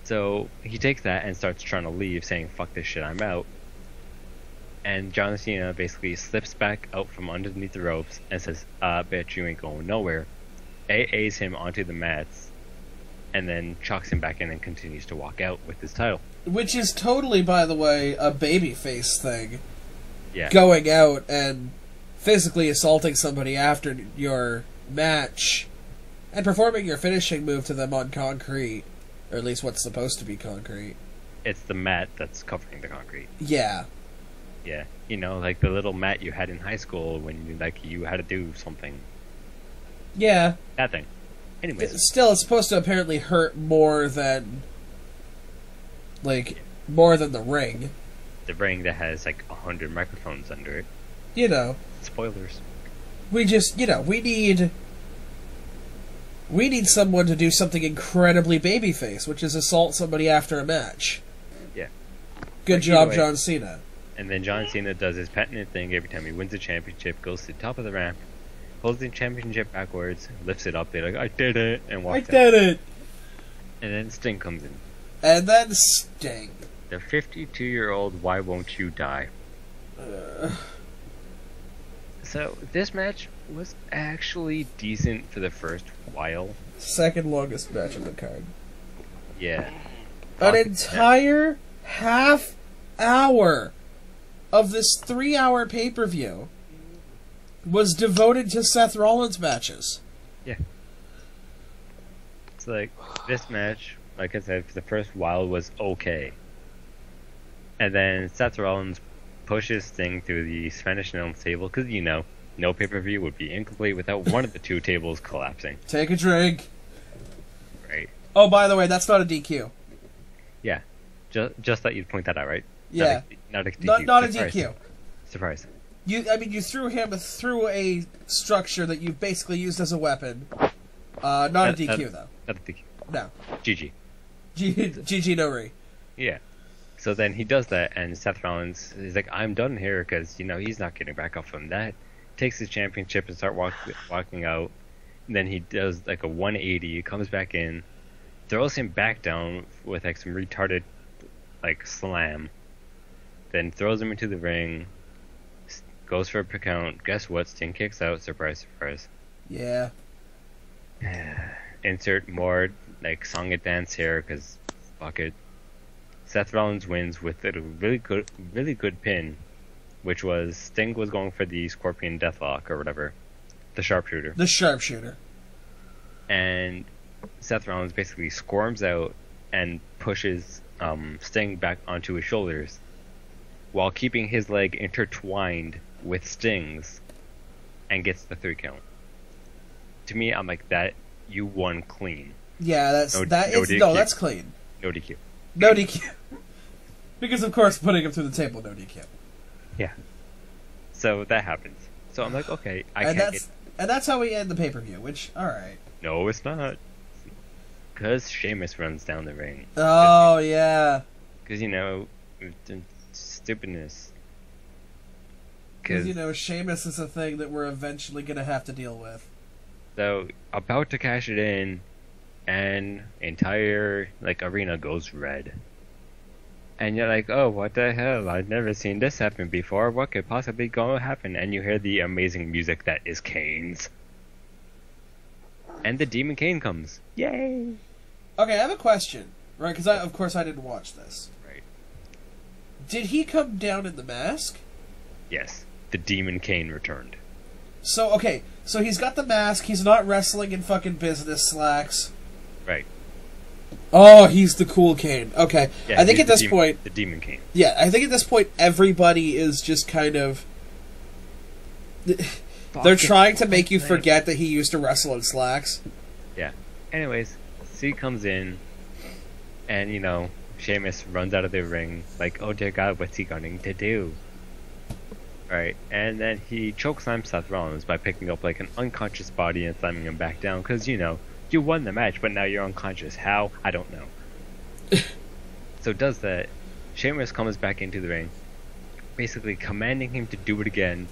So he takes that and starts trying to leave, saying, fuck this shit, I'm out. And John Cena basically slips back out from underneath the ropes and says, bitch, you ain't going nowhere. AAs him onto the mats, and then chucks him back in and continues to walk out with his title. Which is totally, by the way, a babyface thing. Yeah. Going out and physically assaulting somebody after your match and performing your finishing move to them on concrete. Or at least what's supposed to be concrete. It's the mat that's covering the concrete. Yeah. Yeah. You know, like the little mat you had in high school when you had to do something. Yeah. That thing. Anyways. Still, it's supposed to apparently hurt more than the ring. The ring that has like 100 microphones under it. You know. Spoilers. We just, we need someone to do something incredibly babyface, which is assault somebody after a match. Yeah. Good job, John Cena. And then John Cena does his patented thing every time he wins a championship, goes to the top of the ramp, holds the championship backwards, lifts it up, they're like, I did it, and walks out. I did it! And then Sting comes in. And then Sting. The 52-year-old Why Won't You Die. So, this match was actually decent for the first while. Second longest match of the card. Yeah. An entire half hour of this 3-hour pay-per-view was devoted to Seth Rollins matches. Yeah. It's like, this match, like I said, for the first while was okay. And then Seth Rollins pushes Sting through the Spanish announce table, because, no pay-per-view would be incomplete without one of the two tables collapsing. Take a drink. Right. Oh, by the way, that's not a DQ. Yeah. Just thought you'd point that out, right? Yeah. Not a DQ. Not a DQ. Surprise. You threw him through a structure that you basically used as a weapon. Not a DQ, though. Not a DQ. No. GG. GG no re. Yeah. So then he does that, and Seth Rollins is like, I'm done here, because, he's not getting back up from that. Takes his championship and start walking out. And then he does like a 180, comes back in, throws him back down with like some retarded like slam. Then throws him into the ring, goes for a per count. Guess what? Sting kicks out. Surprise, surprise. Yeah. Insert more like song and dance here, because fuck it. Seth Rollins wins with a really good pin. which was Sting was going for the Scorpion Deathlock or whatever, the sharpshooter. The sharpshooter. And Seth Rollins basically squirms out and pushes Sting back onto his shoulders while keeping his leg intertwined with Sting's and gets the 3 count. To me, I'm like, that you won clean. Yeah, that's clean. No DQ. No DQ. Because of course putting him through the table, no DQ. Yeah. So that happens. So I'm like, okay, And that's how we end the pay-per-view, which, alright. No, it's not. Because Sheamus runs down the ring. Oh, yeah. Because, stupidness. Because, Sheamus is a thing that we're eventually going to have to deal with. So, about to cash it in, and entire, arena goes red. And you're like, oh, what the hell? I've never seen this happen before. What could possibly go happen? And you hear the amazing music that is Kane's. And the Demon Kane comes. Yay! Okay, I have a question, right? Because of course I didn't watch this. Right. Did he come down in the mask? Yes. The Demon Kane returned. So he's got the mask, he's not wrestling in fucking business slacks. Right. Oh, he's the cool Kane. Okay. Yeah, I think at this point... The Demon Kane. Yeah, I think at this point everybody is just kind of... They're trying to make you forget that he used to wrestle in slacks. Yeah. Anyways, C comes in, and, Sheamus runs out of the ring, like, oh dear God, what's he going to do? Right, and then he chokeslams Seth Rollins by picking up, an unconscious body and slamming him back down, because, you won the match, but now you're unconscious. How? I don't know. So does that. Sheamus comes back into the ring, basically commanding him to do it again.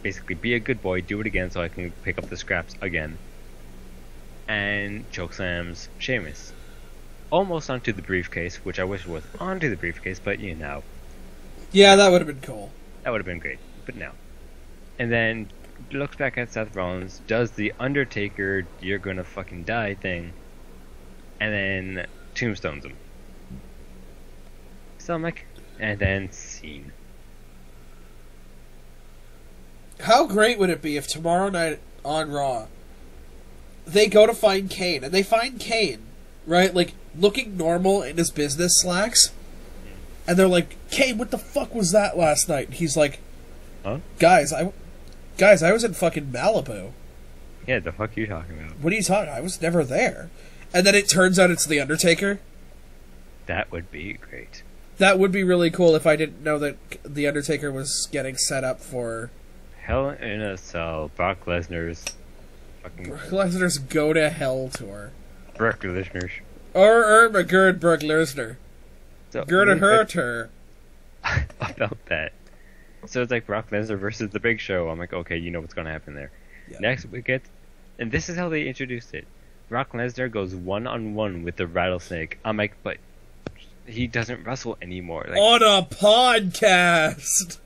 Basically, be a good boy, do it again so I can pick up the scraps again. And chokeslams Sheamus. Almost onto the briefcase, which I wish was onto the briefcase, but Yeah, that would have been cool. That would have been great, but no. And then looks back at Seth Rollins, does the Undertaker, you're gonna fucking die thing, and then tombstones him. So I'm like, and then scene. How great would it be if tomorrow night on Raw, they go to find Kane, and they find Kane, right, looking normal in his business slacks, and they're like, Kane, what the fuck was that last night? And he's like, huh? Guys, I was in fucking Malibu. Yeah, the fuck are you talking about? What are you talking about? I was never there. And then it turns out it's The Undertaker. That would be great. That would be really cool if I didn't know that The Undertaker was getting set up for... Hell in a Cell, Brock Lesnar's fucking... Brock Lesnar's Go to Hell tour. Brock Lesnar's. Or McGurd Brock Lesnar. So, Gerda Herter. About that. So it's like Brock Lesnar versus The Big Show. I'm like, okay, you know what's going to happen there. Yeah. Next we get... And this is how they introduced it. Brock Lesnar goes one-on-one with the Rattlesnake. I'm like, but he doesn't wrestle anymore. On a podcast!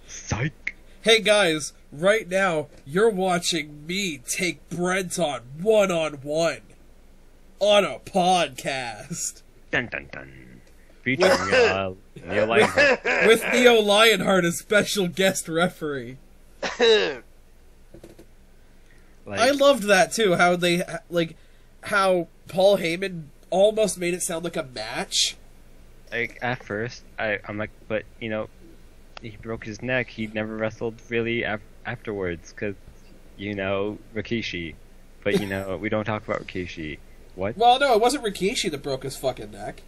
Psych. Hey guys, right now, you're watching me take Brent on one-on-one. On a podcast. Dun dun dun. Featuring NeoLionheart. With NeoLionheart as special guest referee. I loved that too, how they, how Paul Heyman almost made it sound like a match. At first, I'm like, but, he broke his neck, he never wrestled really afterwards, because, Rikishi. But, we don't talk about Rikishi. What? Well, no, it wasn't Rikishi that broke his fucking neck.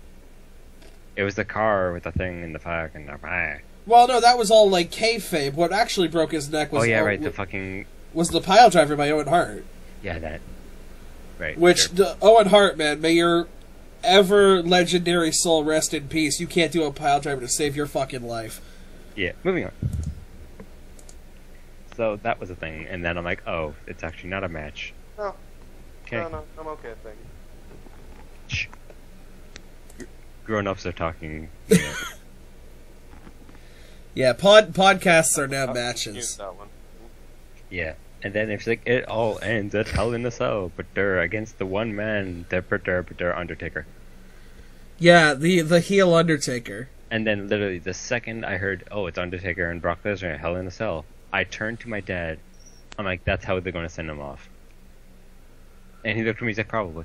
It was the car with the thing in the fire and the... Well, no, that was all, kayfabe. What actually broke his neck was... Oh, yeah, right, the fucking... Was the pile driver by Owen Hart. Yeah, that. Right. Which, Owen Hart, man, may your ever legendary soul rest in peace. You can't do a pile driver to save your fucking life. Yeah, moving on. So, that was a thing, and then I'm like, oh, it's actually not a match. No. Okay. No, I'm okay, thank you. Shh. Grown-ups are talking. Yeah, podcasts are now matches. That one. Yeah, and then it's like, it all ends at Hell in a Cell, but they're against the one man, the Undertaker. Yeah, the heel Undertaker. And then literally the second I heard, oh, it's Undertaker and Brock Lesnar at Hell in a Cell, I turned to my dad. I'm like, that's how they're going to send him off. And he looked at me, he's like, probably.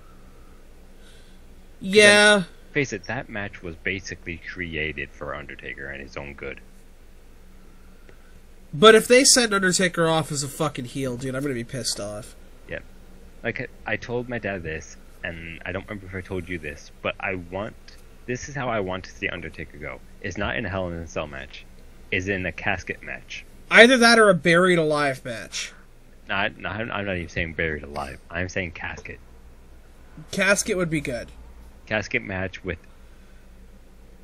Yeah. Face it, that match was basically created for Undertaker and his own good. But if they send Undertaker off as a fucking heel, dude, I'm gonna be pissed off. Yeah. Like, I told my dad this, and I don't remember if I told you this, but this is how I want to see Undertaker go. It's not in a Hell in a Cell match. It's in a casket match. Either that or a buried alive match. I'm not even saying buried alive. I'm saying casket. Casket would be good. Casket match with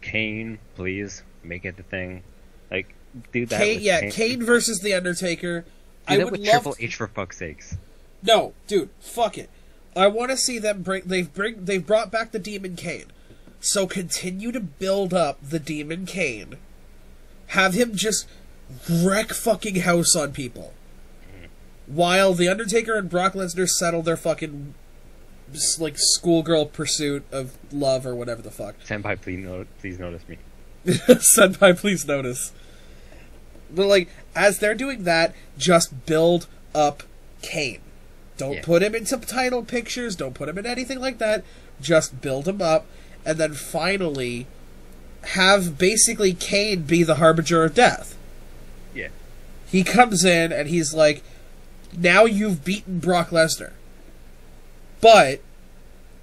Kane, please. Make it the thing. Like, do that with Kane versus The Undertaker. Do that with Triple H, for fuck's sakes. No, dude, fuck it. I want to see them they've brought back the Demon Kane. So continue to build up the Demon Kane. Have him just wreck fucking house on people. While The Undertaker and Brock Lesnar settle their fucking like schoolgirl pursuit of love or whatever the fuck. Senpai, please notice me. Senpai, please notice. But like, as they're doing that, just build up Kane. Don't put him into title pictures, don't put him in anything like that. Just build him up, and then finally have basically Kane be the harbinger of death. Yeah. He comes in and he's like, now you've beaten Brock Lesnar. But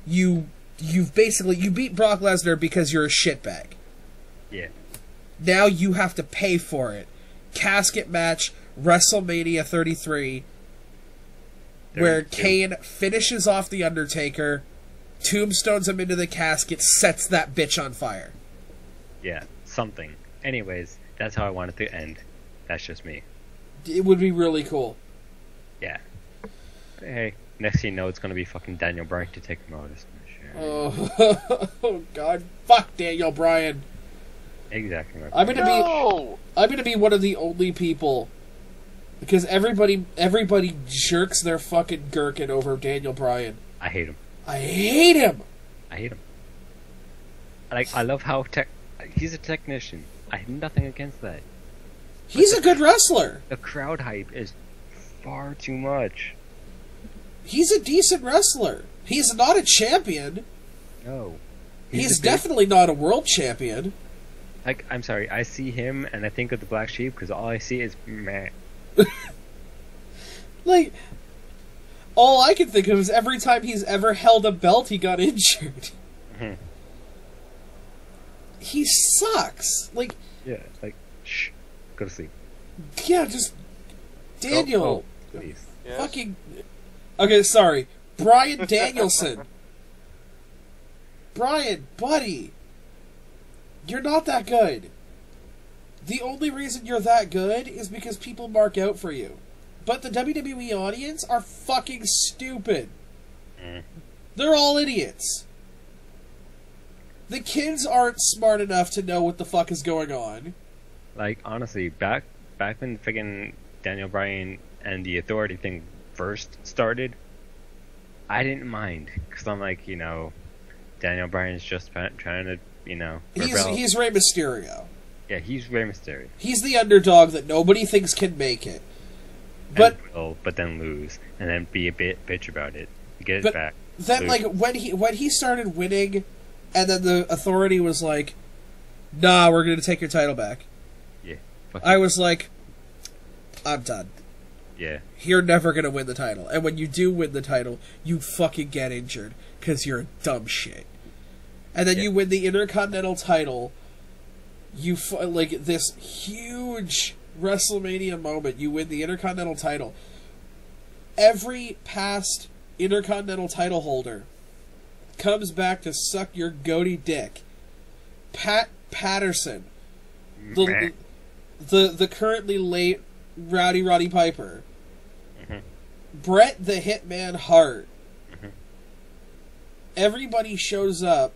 you beat Brock Lesnar because you're a shitbag. Yeah. Now you have to pay for it. Casket match, WrestleMania 33, where Kane finishes off The Undertaker, tombstones him into the casket, sets that bitch on fire. Yeah, something. Anyways, that's how I want it to end. That's just me. It would be really cool. Yeah. Hey, next thing you know, it's gonna be fucking Daniel Bryan to take him out. Oh God! Fuck Daniel Bryan. Exactly. I'm gonna be one of the only people, because everybody jerks their fucking gherkin over Daniel Bryan. I hate him. I hate him. I love how he's a technician. I have nothing against that. He's a good wrestler. The crowd hype is far too much. He's a decent wrestler. He's not a champion. No. He's definitely not a world champion. Like, I'm sorry, I see him and I think of the Black Sheep because all I see is meh. Like, all I can think of is every time he's ever held a belt, he got injured. Mm-hmm. He sucks. Like, yeah, like, shh, go to sleep. Yeah, just Daniel. Oh, please. Yes? Fucking. Okay, sorry, Bryan Danielson. Bryan, buddy, you're not that good. The only reason you're that good is because people mark out for you. But the WWE audience are fucking stupid. They're all idiots. The kids aren't smart enough to know what the fuck is going on. Like, honestly, back when friggin' Daniel Bryan and the Authority thing first started, I didn't mind. Because I'm like, Daniel Bryan's just trying to, rebel. He's Rey Mysterio. Yeah, he's Rey Mysterio. He's the underdog that nobody thinks can make it. But then lose, and then be a bitch about it. Get it back. Then, lose. like, when he started winning, and then the Authority was like, "Nah, we're going to take your title back." Yeah. I was like, "I'm done." Yeah. You're never going to win the title, and when you do win the title, you fucking get injured because you're a dumb shit. And then you win the Intercontinental title. You like this huge WrestleMania moment. You win the Intercontinental title. Every past Intercontinental title holder comes back to suck your goatee dick. Pat Patterson, the currently late Roddy Piper, Bret the Hitman Hart. Everybody shows up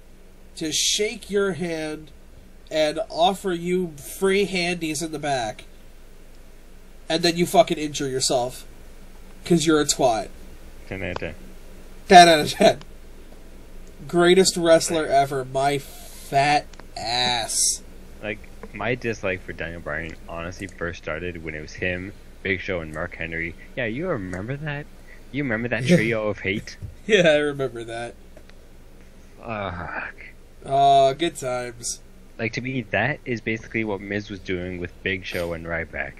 to shake your hand and offer you free handies in the back, and then you fucking injure yourself because you're a twat. 10 out of 10. 10 out of 10. Greatest wrestler ever, my fat ass. Like, my dislike for Daniel Bryan honestly first started when it was him, Big Show, and Mark Henry. Yeah, you remember that? You remember that trio of hate? Yeah, I remember that. Fuck. Oh, good times. Like, to me, that is basically what Miz was doing with Big Show and Ryback.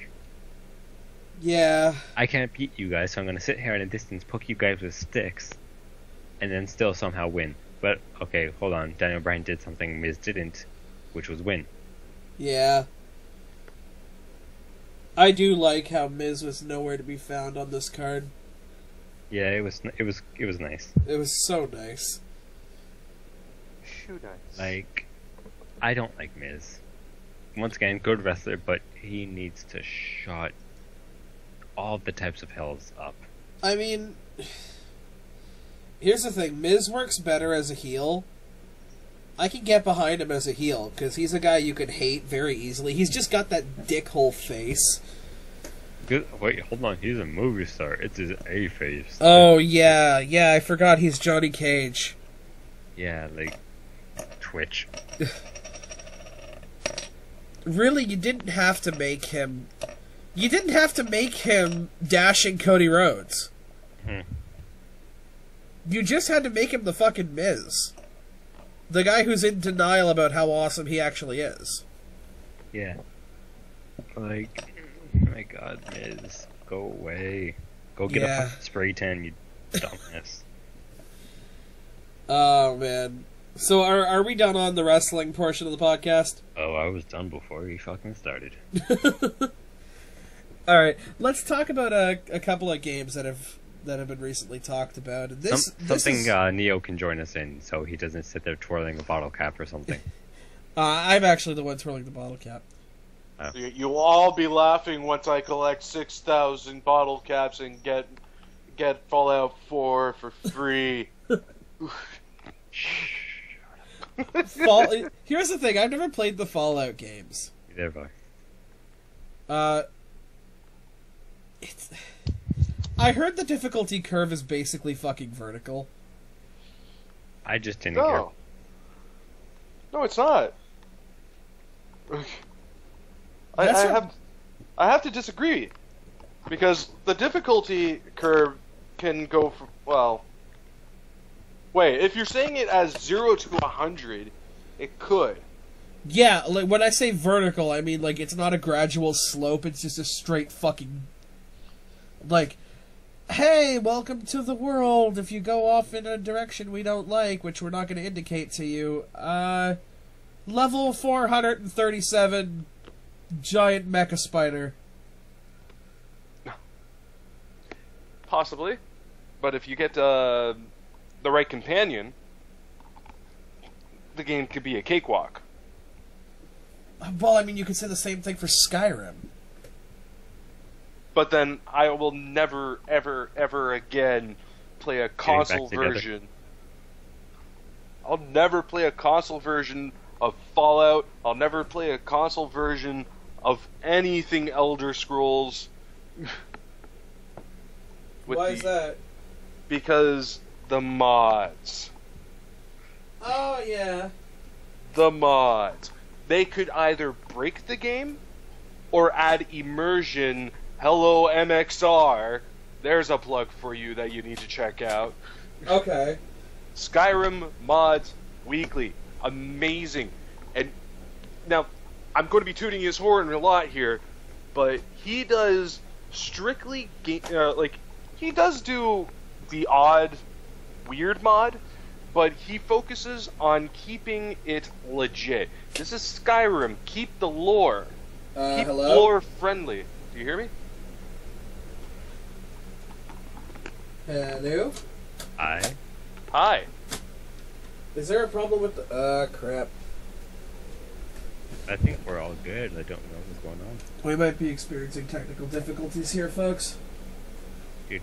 Yeah. I can't beat you guys, so I'm gonna sit here at a distance, poke you guys with sticks, and then still somehow win. But, okay, hold on. Daniel Bryan did something Miz didn't, which was win. Yeah. I do like how Miz was nowhere to be found on this card. Yeah, it was nice. It was so nice. Shoot nice. Like, I don't like Miz. Once again, good wrestler, but he needs to shut all the types of hells up. I mean, here's the thing. Miz works better as a heel. I can get behind him as a heel, because he's a guy you could hate very easily. He's just got that dickhole face. Wait, hold on. He's a movie star. It's his A face. Oh, yeah. Yeah, I forgot he's Johnny Cage. Yeah, like, Twitch. Really, you didn't have to make him... You didn't have to make him dashing Cody Rhodes. You just had to make him the fucking Miz. The guy who's in denial about how awesome he actually is. Yeah. Like, oh my god, Miz. Go away. Go get a fucking spray tan, you dumbass. Oh, man. So are we done on the wrestling portion of the podcast? Oh, I was done before we fucking started. Alright, let's talk about a couple of games that have been recently talked about. Neo can join us in, so he doesn't sit there twirling a bottle cap or something. I'm actually the one twirling the bottle cap. Oh. You'll all be laughing once I collect 6,000 bottle caps and get Fallout 4 for free. Here's the thing, I've never played the Fallout games. Neither have I. I heard the difficulty curve is basically fucking vertical. I just didn't care. No, it's not. I have to disagree, because the difficulty curve can go from, well, wait, if you're saying it as 0 to 100, it could. Yeah, like when I say vertical, I mean like it's not a gradual slope, it's just a straight fucking, like, hey, welcome to the world. If you go off in a direction we don't like, which we're not going to indicate to you, level 437, giant mecha spider. Possibly, but if you get the right companion, the game could be a cakewalk. Well, I mean, you could say the same thing for Skyrim. But then I will never, ever, ever again play a console version. I'll never play a console version of Fallout. I'll never play a console version of anything Elder Scrolls. Why is that? Because the mods. Oh, yeah. The mods. They could either break the game or add immersion. Hello, MXR. There's a plug for you that you need to check out. Okay. Skyrim mods weekly. Amazing. And now, I'm going to be tooting his horn a lot here, but he does strictly he does do the odd weird mod, but he focuses on keeping it legit. This is Skyrim. Keep the lore. Keep hello? lore friendly. Do you hear me? Hello? Hi. Is there a problem with the... crap. I think we're all good. I don't know what's going on. We might be experiencing technical difficulties here, folks. Nope.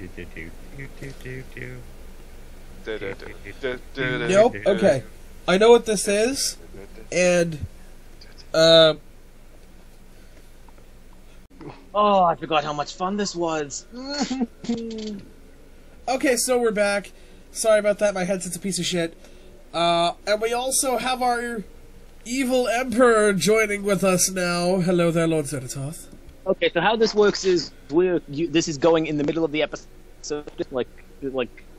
Okay. I know what this is, and oh, I forgot how much fun this was. okay, so we're back. Sorry about that. My headset's a piece of shit. And we also have our Evil Emperor joining with us now. Hello there, Lord Zeratoth. Okay, so how this works is this is going in the middle of the episode, just like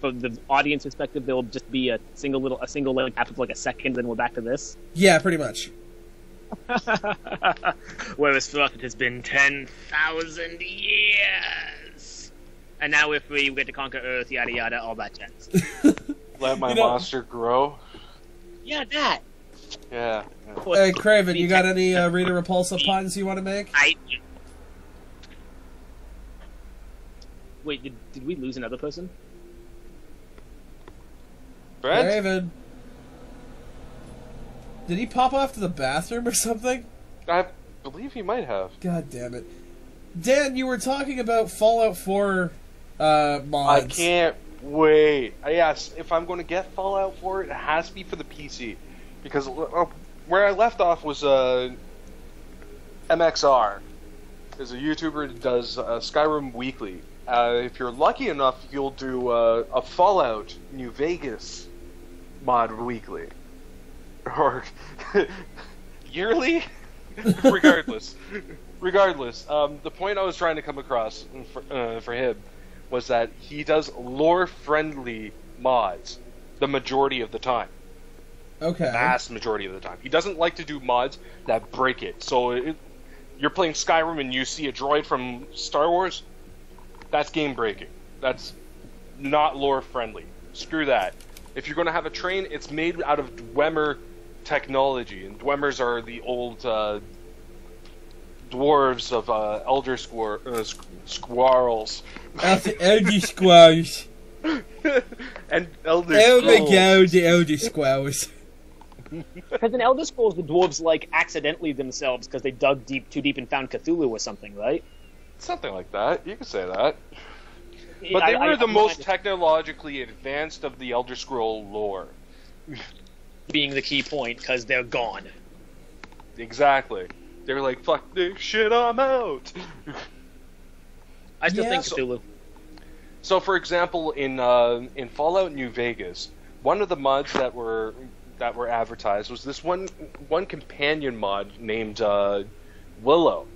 from the audience perspective, there will just be a single like after like a second, then we're back to this. Yeah, pretty much. Whereas for us, it has been 10,000 years, and now we're free. We get to conquer Earth, yada yada, all that jazz. Let my monster grow. Yeah, that. Yeah. Hey, Craven, you got any Rita Repulsa puns you want to make? Wait, did we lose another person? Brent? Craven. Did he pop off to the bathroom or something? I believe he might have. God damn it. Dan, you were talking about Fallout 4 mods. I can't wait. Yes, if I'm going to get Fallout 4, it has to be for the PC. Because where I left off was MXR. Is a YouTuber that does Skyrim Weekly. If you're lucky enough, you'll do a Fallout New Vegas mod weekly. Or yearly? Regardless. The point I was trying to come across for him was that he does lore-friendly mods the majority of the time. Okay. Vast majority of the time. He doesn't like to do mods that break it. So you're playing Skyrim and you see a droid from Star Wars, that's game breaking. That's not lore friendly. Screw that. If you're going to have a train, it's made out of Dwemer technology, and Dwemers are the old dwarves of Elder Squirrels. Elder Squirrels. And Elder Oh my Scrolls. god, the Elder Squirrels. Because in Elder Scrolls, the dwarves like accidentally themselves because they dug too deep and found Cthulhu or something, right? Something like that. You could say that. But they were the most technologically advanced of the Elder Scroll lore. Being the key point, because they're gone. Exactly. They were like, fuck this shit, I'm out. I still think so- Cthulhu. So, for example, in Fallout New Vegas, one of the mods that were advertised was this one companion mod named Willow,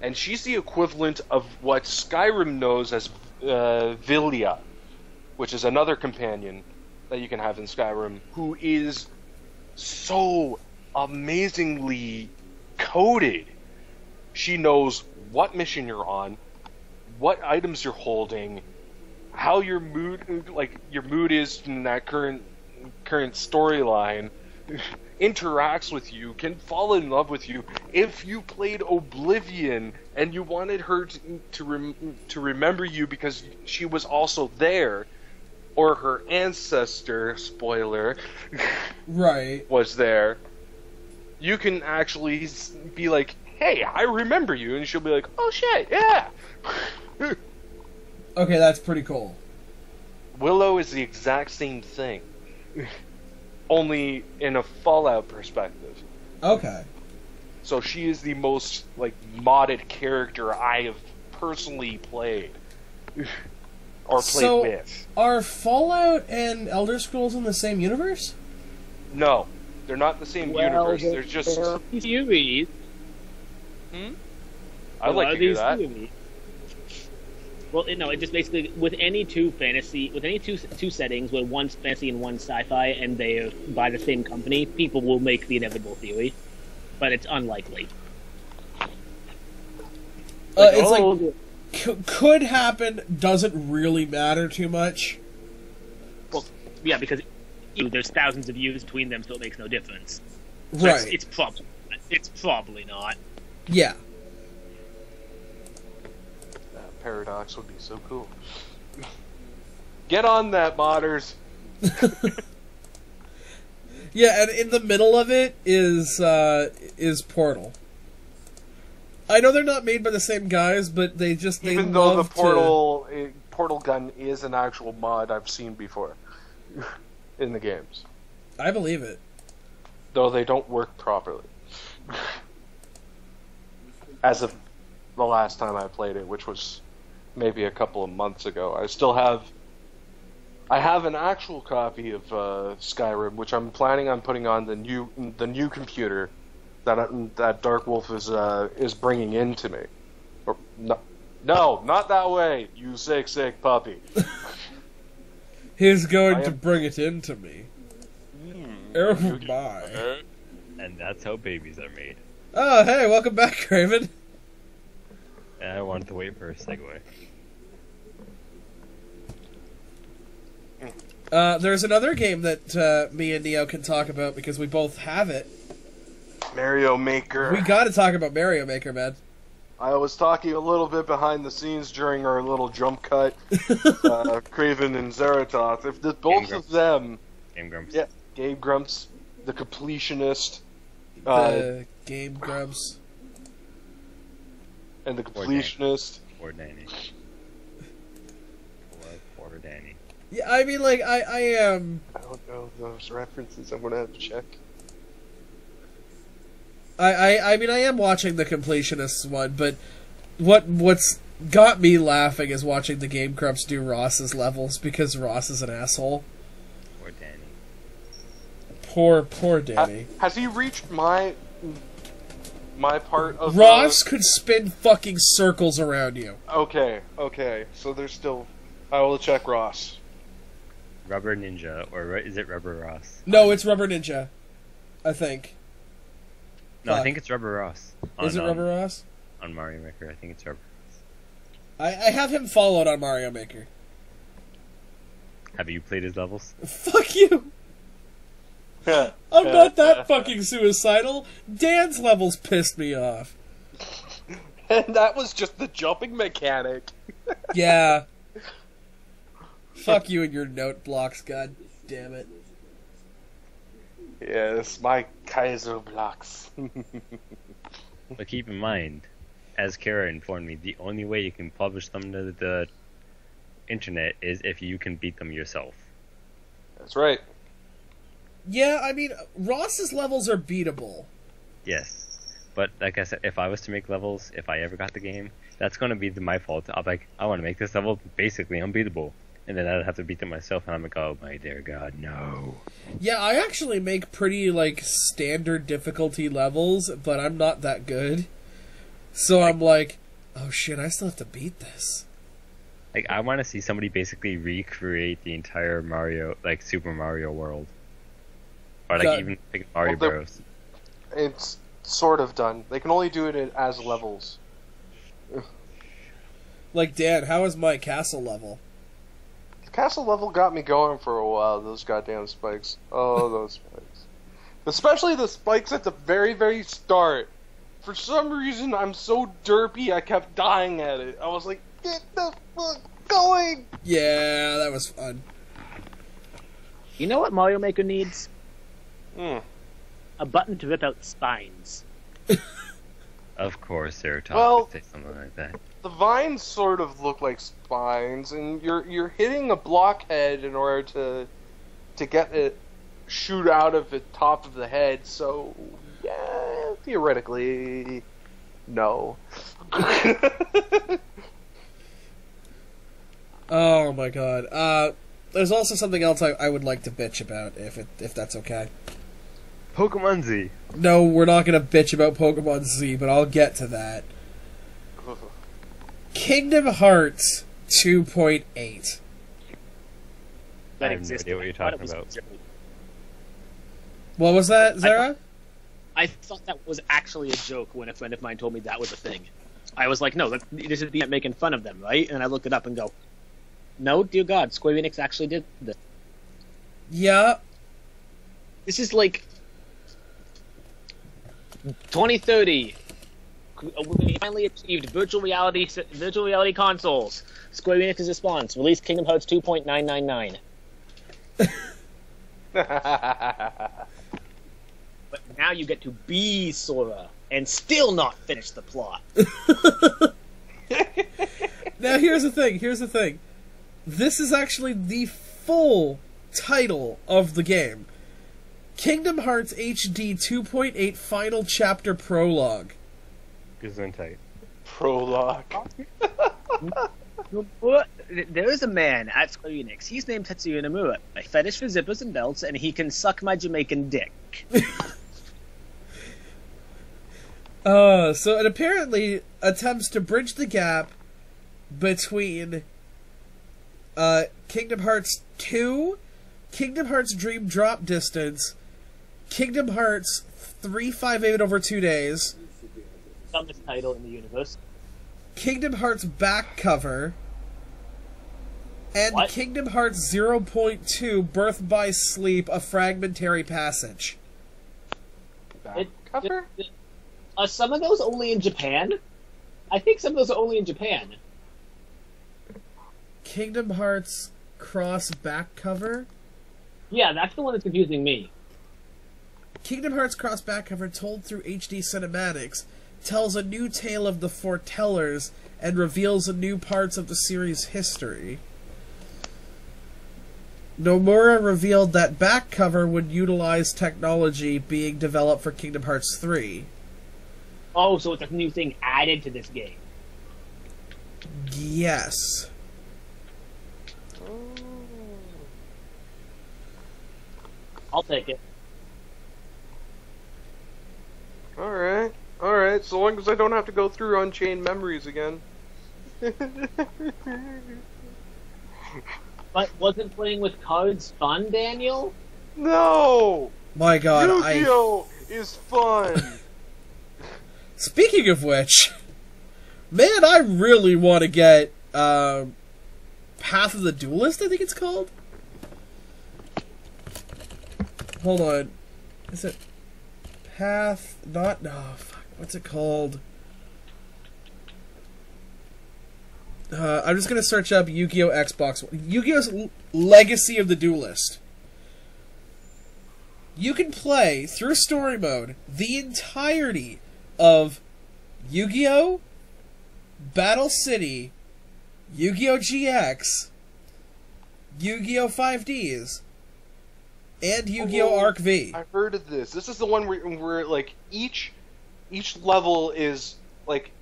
and she's the equivalent of what Skyrim knows as Vilya, which is another companion that you can have in Skyrim, who is so amazingly coded. She knows what mission you're on, what items you're holding, how your mood is in that current storyline, interacts with you, can fall in love with you. If you played Oblivion and you wanted her to remember you because she was also there, or her ancestor, spoiler, Right. was there, you can actually be like, hey, I remember you, and she'll be like, oh shit, yeah. Okay, that's pretty cool. Willow is the exact same thing, only in a Fallout perspective. Okay. So she is the most modded character I have personally played or played with. Are Fallout and Elder Scrolls in the same universe? No, they're not the same universe. They're just. theories. I'd like to hear that. Theories. Well, no, it just basically with any two settings, where one's fantasy and one's sci-fi, and they're by the same company, people will make the inevitable theory, but it's unlikely. Could happen, doesn't really matter too much. Well, yeah, because there's thousands of views between them, so it makes no difference. So Right. It's probably not. Yeah. That paradox would be so cool. Get on that, modders. Yeah, and in the middle of it is Portal. I know they're not made by the same guys, but they Even though the love to... portal gun is an actual mod I've seen before in the games, I believe it. though they don't work properly. As of the last time I played it, which was maybe a couple of months ago, I still have I have an actual copy of Skyrim, which I'm planning on putting on the new computer that Dark Wolf is bringing in to me. Or, no, not that way, you sick puppy. He's going to bring it into me. Oh my. And that's how babies are made. Oh, hey, welcome back, Craven. I wanted to wait for a segue. There's another game that me and Neo can talk about because we both have it. Mario Maker. We gotta talk about Mario Maker, man. I was talking a little bit behind the scenes during our little jump cut. Craven and Zeratoth. If both of them... Game Grumps. Yeah, Game Grumps, the completionist. The Game Grumps. And the completionist. Poor Danny. Poor Danny. Yeah, I mean, like, I I don't know those references. I'm gonna have to check. I mean, I am watching the Completionists one, but what's got me laughing is watching the Game Grumps do Ross's levels because Ross is an asshole. Poor Danny. Poor Danny. Has he reached my part of Ross could spin fucking circles around you. Okay. So there's still... I will check Ross. Rubber Ninja, or is it Rubber Ross? No, it's Rubber Ninja. I think. No, Fuck. I think it's Rubber Ross. Is it Rubber Ross? On Mario Maker, I think it's Rubber Ross. I have him followed on Mario Maker. Have you played his levels? Fuck you! I'm not that fucking suicidal. Dan's levels pissed me off. And that was just the jumping mechanic. Yeah. Fuck you and your note blocks, god damn it. Yes, my Kaiser blocks. But keep in mind, as Kara informed me, the only way you can publish them to the internet is if you can beat them yourself. That's right. Yeah, I mean, Ross's levels are beatable. Yes. But like I said, if I was to make levels, if I ever got the game, that's going to be my fault. I'll be like, I want to make this level basically unbeatable. And then I'd have to beat them myself, and I'm like, oh my dear god, no. Yeah, I actually make pretty, like, standard difficulty levels, but I'm not that good. So I'm like, oh shit, I still have to beat this. Like, I want to see somebody basically recreate the entire Mario, like, Super Mario world. Or, like, God. even like Mario Well, Bros. It's sort of done. They can only do it as levels. Like, Dan, how is my castle level? The castle level got me going for a while, those goddamn spikes. Oh, those spikes. Especially the spikes at the very, very start. For some reason, I'm so derpy, I kept dying at it. I was like, get the fuck going! Yeah, that was fun. You know what Mario Maker needs? Hmm. A button to rip out spines. Of course, Zeratoth Well- would say something like that. The vines sort of look like spines, and you're hitting a blockhead in order to get it shoot out of the top of the head. So yeah, theoretically, no. Oh my god. There's also something else I would like to bitch about, if that's okay. Pokemon Z. No, we're not gonna bitch about Pokemon Z, but I'll get to that. Kingdom Hearts 2.8. I have no idea what you're talking about. What was that, Zara? I thought that was actually a joke when a friend of mine told me that was a thing. I was like, no, this is making fun of them, right? And I looked it up and go, no, dear God, Square Enix actually did this. Yeah. This is like 2030. We finally achieved virtual reality consoles. Square Enix's response: release Kingdom Hearts 2.999. But now you get to be Sora and still not finish the plot. Now here's the thing. This is actually the full title of the game. Kingdom Hearts HD 2.8 Final Chapter Prologue. Gesundheit. Prologue. What? there is a man at Square Enix. He's named Tetsuya Nomura. I fetish for zippers and belts, and he can suck my Jamaican dick. So it apparently attempts to bridge the gap between Kingdom Hearts 2, Kingdom Hearts Dream Drop Distance, Kingdom Hearts 358 over 2 days, Dumbest title in the universe. Kingdom Hearts Back Cover, and What? Kingdom Hearts 0.2 Birth by Sleep, a fragmentary passage. Back cover? Are some of those only in Japan? I think some of those are only in Japan. Kingdom Hearts Cross Back Cover? Yeah, that's the one that's confusing me. Kingdom Hearts Cross Back Cover, told through HD cinematics, tells a new tale of the Foretellers and reveals new parts of the series' history. Nomura revealed that back cover would utilize technology being developed for Kingdom Hearts 3. Oh, so it's a new thing added to this game. Yes. I'll take it. Alright. Alright, so long as I don't have to go through Unchained Memories again. But wasn't playing with cards fun, Daniel? No! My god, Yu-Gi-Oh! Is fun! Speaking of which, man, I really want to get Path of the Duelist, I think it's called. Hold on. Is it Path? Not. No, fuck. What's it called? I'm just going to search up Yu-Gi-Oh! Xbox. Yu-Gi-Oh's Legacy of the Duelist. You can play, through story mode, the entirety of Yu-Gi-Oh!, Battle City, Yu-Gi-Oh! GX, Yu-Gi-Oh! 5Ds, and Yu-Gi-Oh! Arc V. I've heard of this. This is the one where like each level is like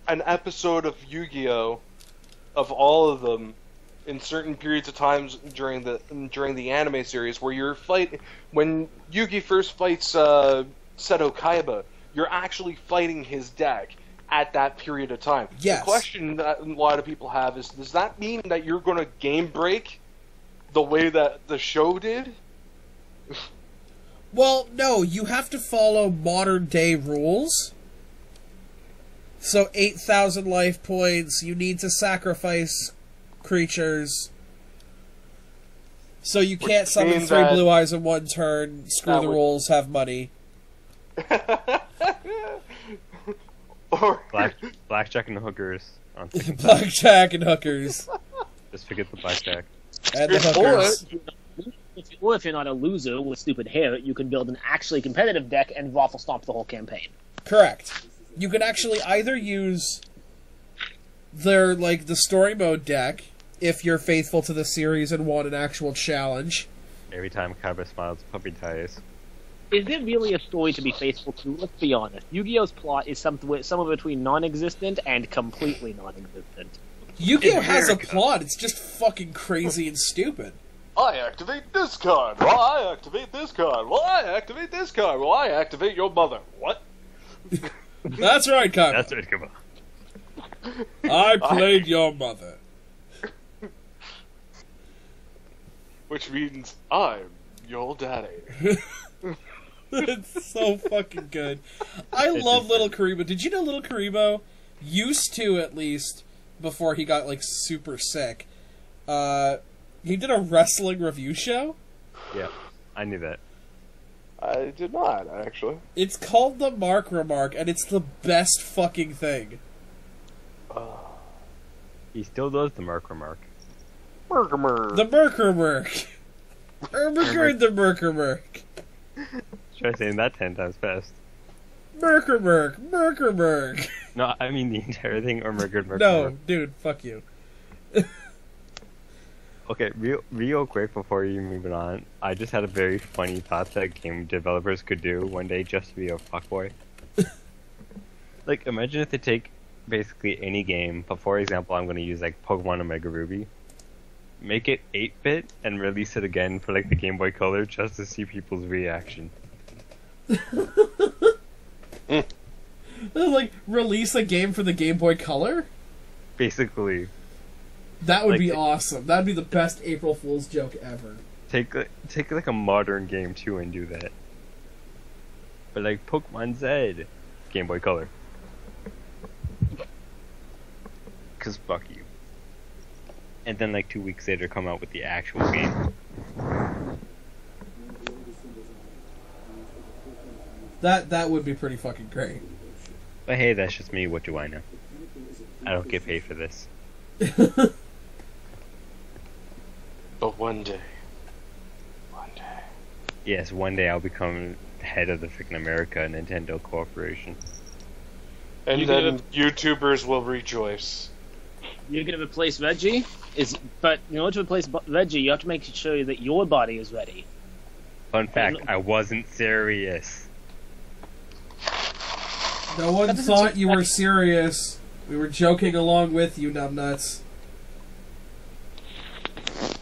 an episode of Yu-Gi-Oh! Of all of them in certain periods of times during the anime series, where you're when Yugi first fights Seto Kaiba, you're actually fighting his deck at that period of time. Yes. The question that a lot of people have is, does that mean that you're going to game break the way that the show did? Well, no, you have to follow modern day rules. So 8,000 life points, you need to sacrifice creatures. So you can't summon means 3 that- blue eyes in one turn, screw that the would- rules, have money. Or Blackjack and hookers. Blackjack and hookers. Just forget the blackjack. And the hookers. Or if you're not a loser with stupid hair, you can build an actually competitive deck and waffle stomp the whole campaign. Correct. You can actually either use the story mode deck, if you're faithful to the series and want an actual challenge. Every time Kaiba smiles, puppy ties. Is there really a story to be faithful to? Let's be honest. Yu-Gi-Oh's plot is somewhere between non-existent and completely non-existent. Yu-Gi-Oh! Has a plot, it's just fucking crazy and stupid. I activate this card. Well, I activate this card. Well, I activate this card. Well, I activate your mother. What? That's right, Kaiba. That's right, come on. I played your mother. Which means I'm your daddy. It's so fucking good. I love Little Karibo. Did you know Little Karibo used to, at least, before he got, super sick, he did a wrestling review show? Yeah, I knew that. I did not, actually. It's called The Mark Remark, and it's the best fucking thing. He still does the Mark remark. Merker. The Merker-Merk. Ermagerd the Merker-Merk. Try saying that 10 times fast. Merker-Merk. Merker-Merk. No, I mean the entire thing, or Merker. No, dude, fuck you. Okay, real quick before you move it on, I just had a very funny thought that game developers could do one day just to be a fuckboy. Imagine if they take basically any game, but for example, I'm going to use like Pokemon Omega Ruby. Make it 8-bit and release it again for like the Game Boy Color just to see people's reaction. Like, release a game for the Game Boy Color? Basically. That would Like, be awesome. That would be the best April Fool's joke ever. Take like a modern game too and do that. But like Pokemon Z, Game Boy Color. Cause fuck you. And then like 2 weeks later come out with the actual game. That would be pretty fucking great. But hey, that's just me, what do I know? I don't get paid for this. But one day. Yes, one day I'll become head of the freaking America Nintendo Corporation. And You then YouTubers will rejoice. You're gonna replace Reggie, but in order to replace Reggie, you have to make sure that your body is ready. Fun fact, I wasn't serious. No one thought you were serious. We were joking along with you, numbnuts.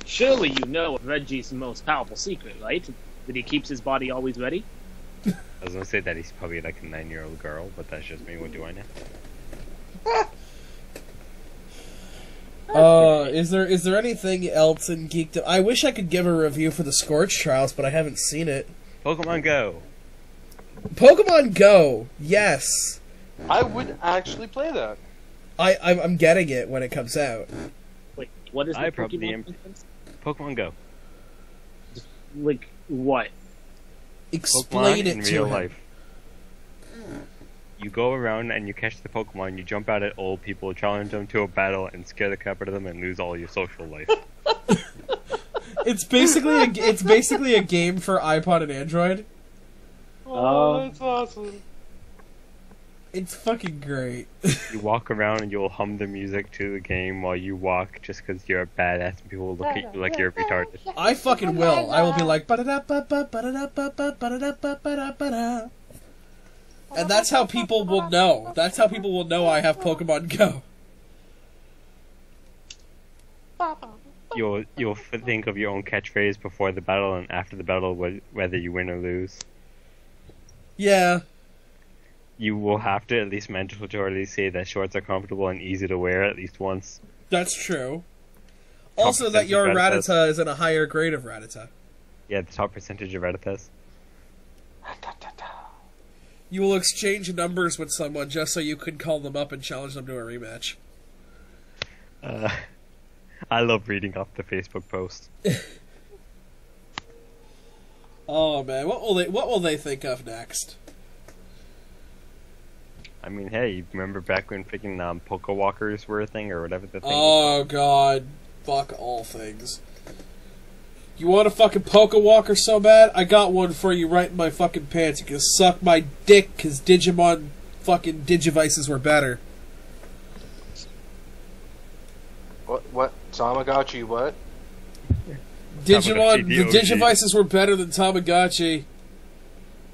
Surely you know Reggie's most powerful secret, right? That he keeps his body always ready? I was gonna say that he's probably like a 9-year-old girl, but that's just me, what do I know? Is there anything else in Geekdom? I wish I could give a review for the Scorch Trials, but I haven't seen it. Pokemon Go! Pokemon Go, yes. I would actually play that. I'm getting it when it comes out. Wait, what is the I probably Pokemon am- conference? Pokemon Go. Like, what? Explain Pokemon it in to real him. life. You go around and you catch the Pokemon, you jump out at old people, challenge them to a battle, and scare the crap out of them and lose all your social life. It's basically a game for iPod and Android. Oh, that's awesome. It's fucking great. You walk around and you'll hum the music to the game while you walk just because you're a badass and people will look at you like you're retarded. I fucking will. I will be like ba-da-da-ba-ba, ba-da-da-ba-ba, ba-da-da-ba-ba-da-ba-da. And that's how people will know. That's how people will know I have Pokemon Go. You'll think of your own catchphrase before the battle and after the battle, whether you win or lose. Yeah. You will have to at least mandatorily say that shorts are comfortable and easy to wear at least once. That's true. Also, that percentage your of Rattata. Rattata is in a higher grade of Rattata. Yeah, the top percentage of Rattatas. You will exchange numbers with someone just so you can call them up and challenge them to a rematch. I love reading off the Facebook post. Oh man, what will they think of next? I mean, hey, you remember back when freaking Poke Walkers were a thing or whatever the thing was? Oh god, fuck all things. You want a fucking Poke Walker so bad? I got one for you right in my fucking pants. You can suck my dick, cause Digimon fucking Digivices were better. What? Tamagotchi, what? Digimon, Tamagotchi, the the OG. Digivices were better than Tamagotchi.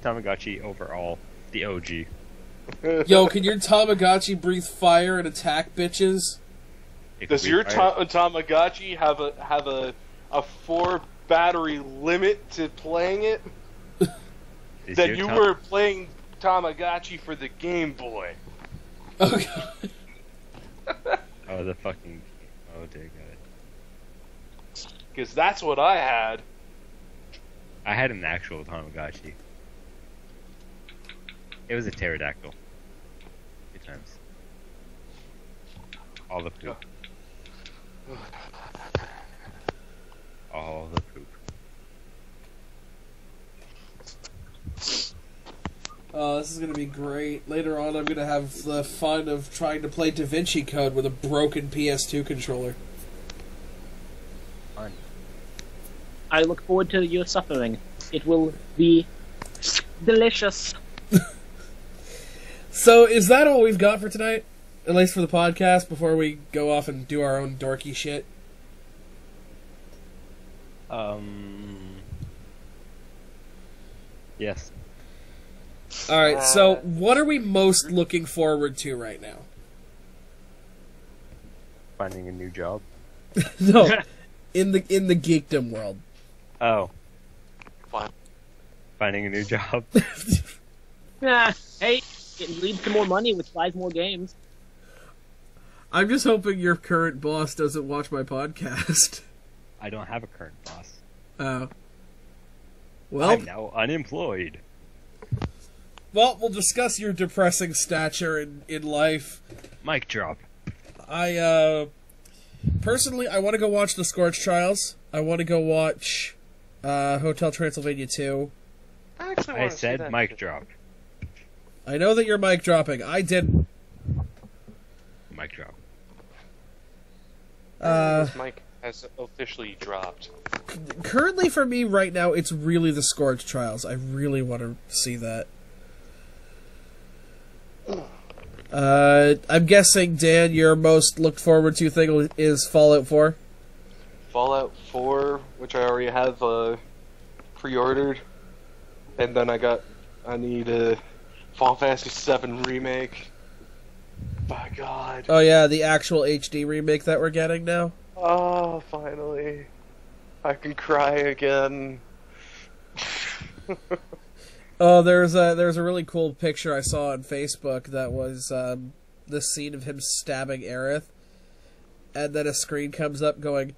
Tamagotchi overall, the OG. Yo, can your Tamagotchi breathe fire and attack bitches? Does your Tamagotchi have a 4 battery limit to playing it? That you were playing Tamagotchi for the Game Boy. Oh god. Oh, the fucking... Oh, dear God. Because that's what I had. I had an actual Tamagotchi. It was a pterodactyl. Good times. All the poop. All the poop. Oh, this is gonna be great. Later on, I'm gonna have the fun of trying to play Da Vinci Code with a broken PS2 controller. Fun. I look forward to your suffering. It will be delicious. So, is that all we've got for tonight? At least for the podcast, before we go off and do our own dorky shit? Yes. Alright, so what are we most looking forward to right now? finding a new job? No, in the geekdom world. Oh, Fine. finding a new job. Hey, it leads to more money, which buys more games. I'm just hoping your current boss doesn't watch my podcast. I don't have a current boss. Well, I'm now unemployed. well, we'll discuss your depressing stature in life. Mic drop. Personally, I want to go watch the Scorch Trials. I want to go watch Hotel Transylvania 2. I actually I want to see said that. mic drop. I know that you're mic dropping. I didn't. Mic drop. This mic has officially dropped. Currently for me right now, it's really the Scorch Trials. I really want to see that. I'm guessing, Dan, your most looked forward to thing is Fallout 4? Fallout 4, which I already have pre-ordered, and then I need a Final Fantasy 7 remake. My God. Oh yeah, the actual HD remake that we're getting now? Oh, finally. I can cry again. Oh, there's a really cool picture I saw on Facebook that was the scene of him stabbing Aerith, and then a screen comes up going,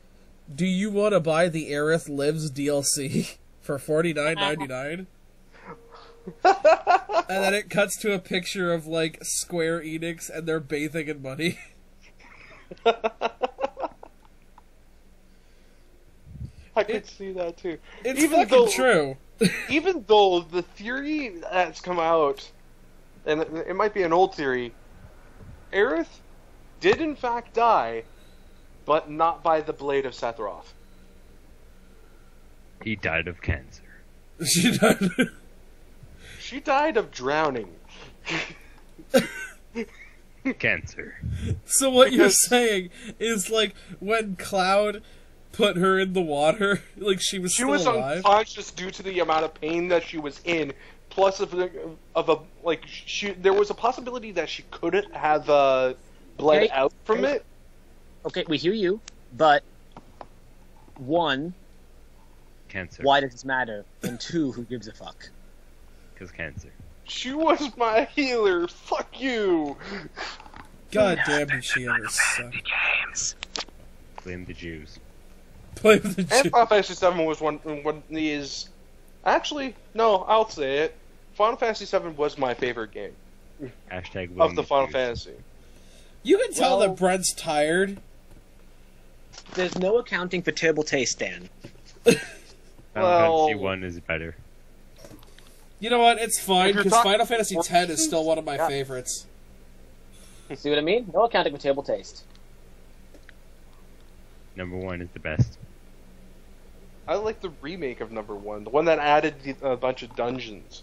"Do you want to buy the Aerith Lives DLC for $49.99?" And then it cuts to a picture of like Square Enix and they're bathing in money. I could see that too. It's fucking true. Even though the theory that's come out, and it might be an old theory, Aerith did in fact die, but not by the blade of Zeratoth. He died of cancer. She died. She died of drowning. Cancer. So what you're Because- saying is like when Cloud put her in the water, like she was She still was alive. unconscious due to the amount of pain that she was in. Plus, there was a possibility that she couldn't have bled Okay. out from it. Okay, we hear you, but one, Cancer. why does this matter? And two, who gives a fuck? Because cancer. She was my healer. Fuck you. God damn, did she ever suck. Blame the Jews. Play with the And Jew- Final Fantasy VII was one is actually no, I'll say it. Final Fantasy VII was my favorite game Hashtag blame of the Final Jews. Fantasy. You can tell Well- that Brent's tired. There's no accounting for terrible taste, Dan. Final Well- Fantasy 1 is better. You know what? It's fine If you're because talking Final Fantasy X is still one of my Yeah. favorites. See what I mean? No accounting for terrible taste. Number 1 is the best. I like the remake of number 1, the one that added a bunch of dungeons,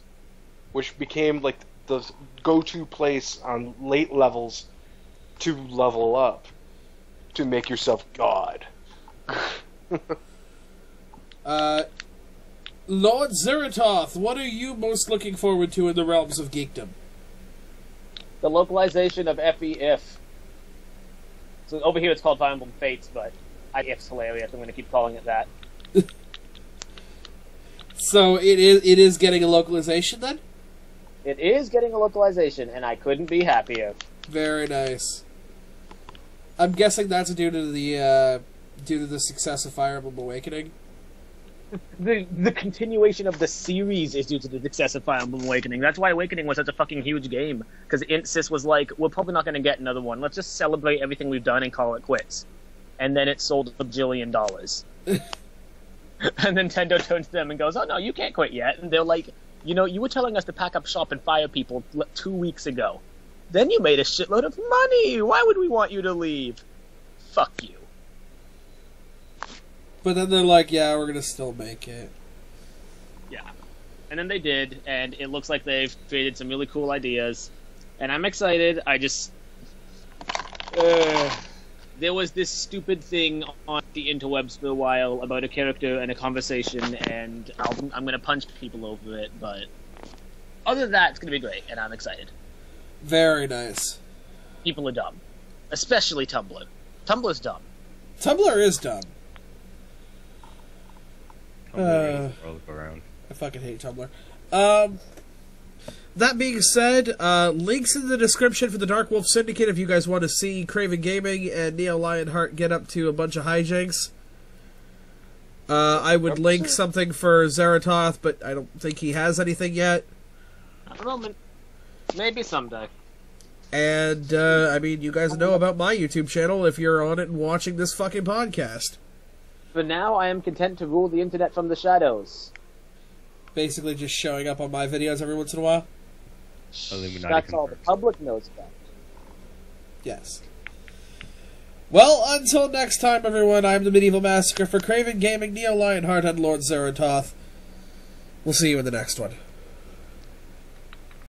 which became like the go-to place on late levels to level up, to make yourself God. Lord Zeratoth, what are you most looking forward to in the realms of geekdom? The localization of FE-IF. So over here it's called Fire Emblem Fates, but IF's hilarious. I'm going to keep calling it that. So it is getting a localization then? It is getting a localization, and I couldn't be happier. Very nice. I'm guessing that's due to the success of Fire Emblem Awakening. The continuation of the series is due to the success of Fire Emblem Awakening. That's why Awakening was such a fucking huge game. Because Insys was like, we're probably not going to get another one. Let's just celebrate everything we've done and call it quits. And then it sold $1 billion. And Nintendo turns to them and goes, oh no, you can't quit yet. And they're like, you know, you were telling us to pack up shop and fire people 2 weeks ago. Then you made a shitload of money. Why would we want you to leave? Fuck you. But then they're like, yeah, we're gonna still make it. Yeah. And then they did, and it looks like they've created some really cool ideas. And I'm excited. I just... there was this stupid thing on the interwebs for a while about a character and a conversation, and I'm going to punch people over it, but other than that, it's going to be great, and I'm excited. Very nice. People are dumb. Especially Tumblr. Tumblr's dumb. Tumblr is dumb. Tumblr is world go around. I fucking hate Tumblr. That being said, links in the description for the Dark Wolf Syndicate if you guys want to see CrevanGaming and NeoLionheart get up to a bunch of hijinks. I would link something for Zeratoth, but I don't think he has anything yet. I don't know, maybe someday. And, I mean, you guys know about my YouTube channel if you're on it and watching this fucking podcast. For now, I am content to rule the internet from the shadows. Basically just showing up on my videos every once in a while. Illuminati That's all the confirmed. public knows about. Yes. Well, until next time, everyone, I'm the Medieval Massacre for CrevanGaming, NeoLionheart, and Lord Zeratoth. We'll see you in the next one.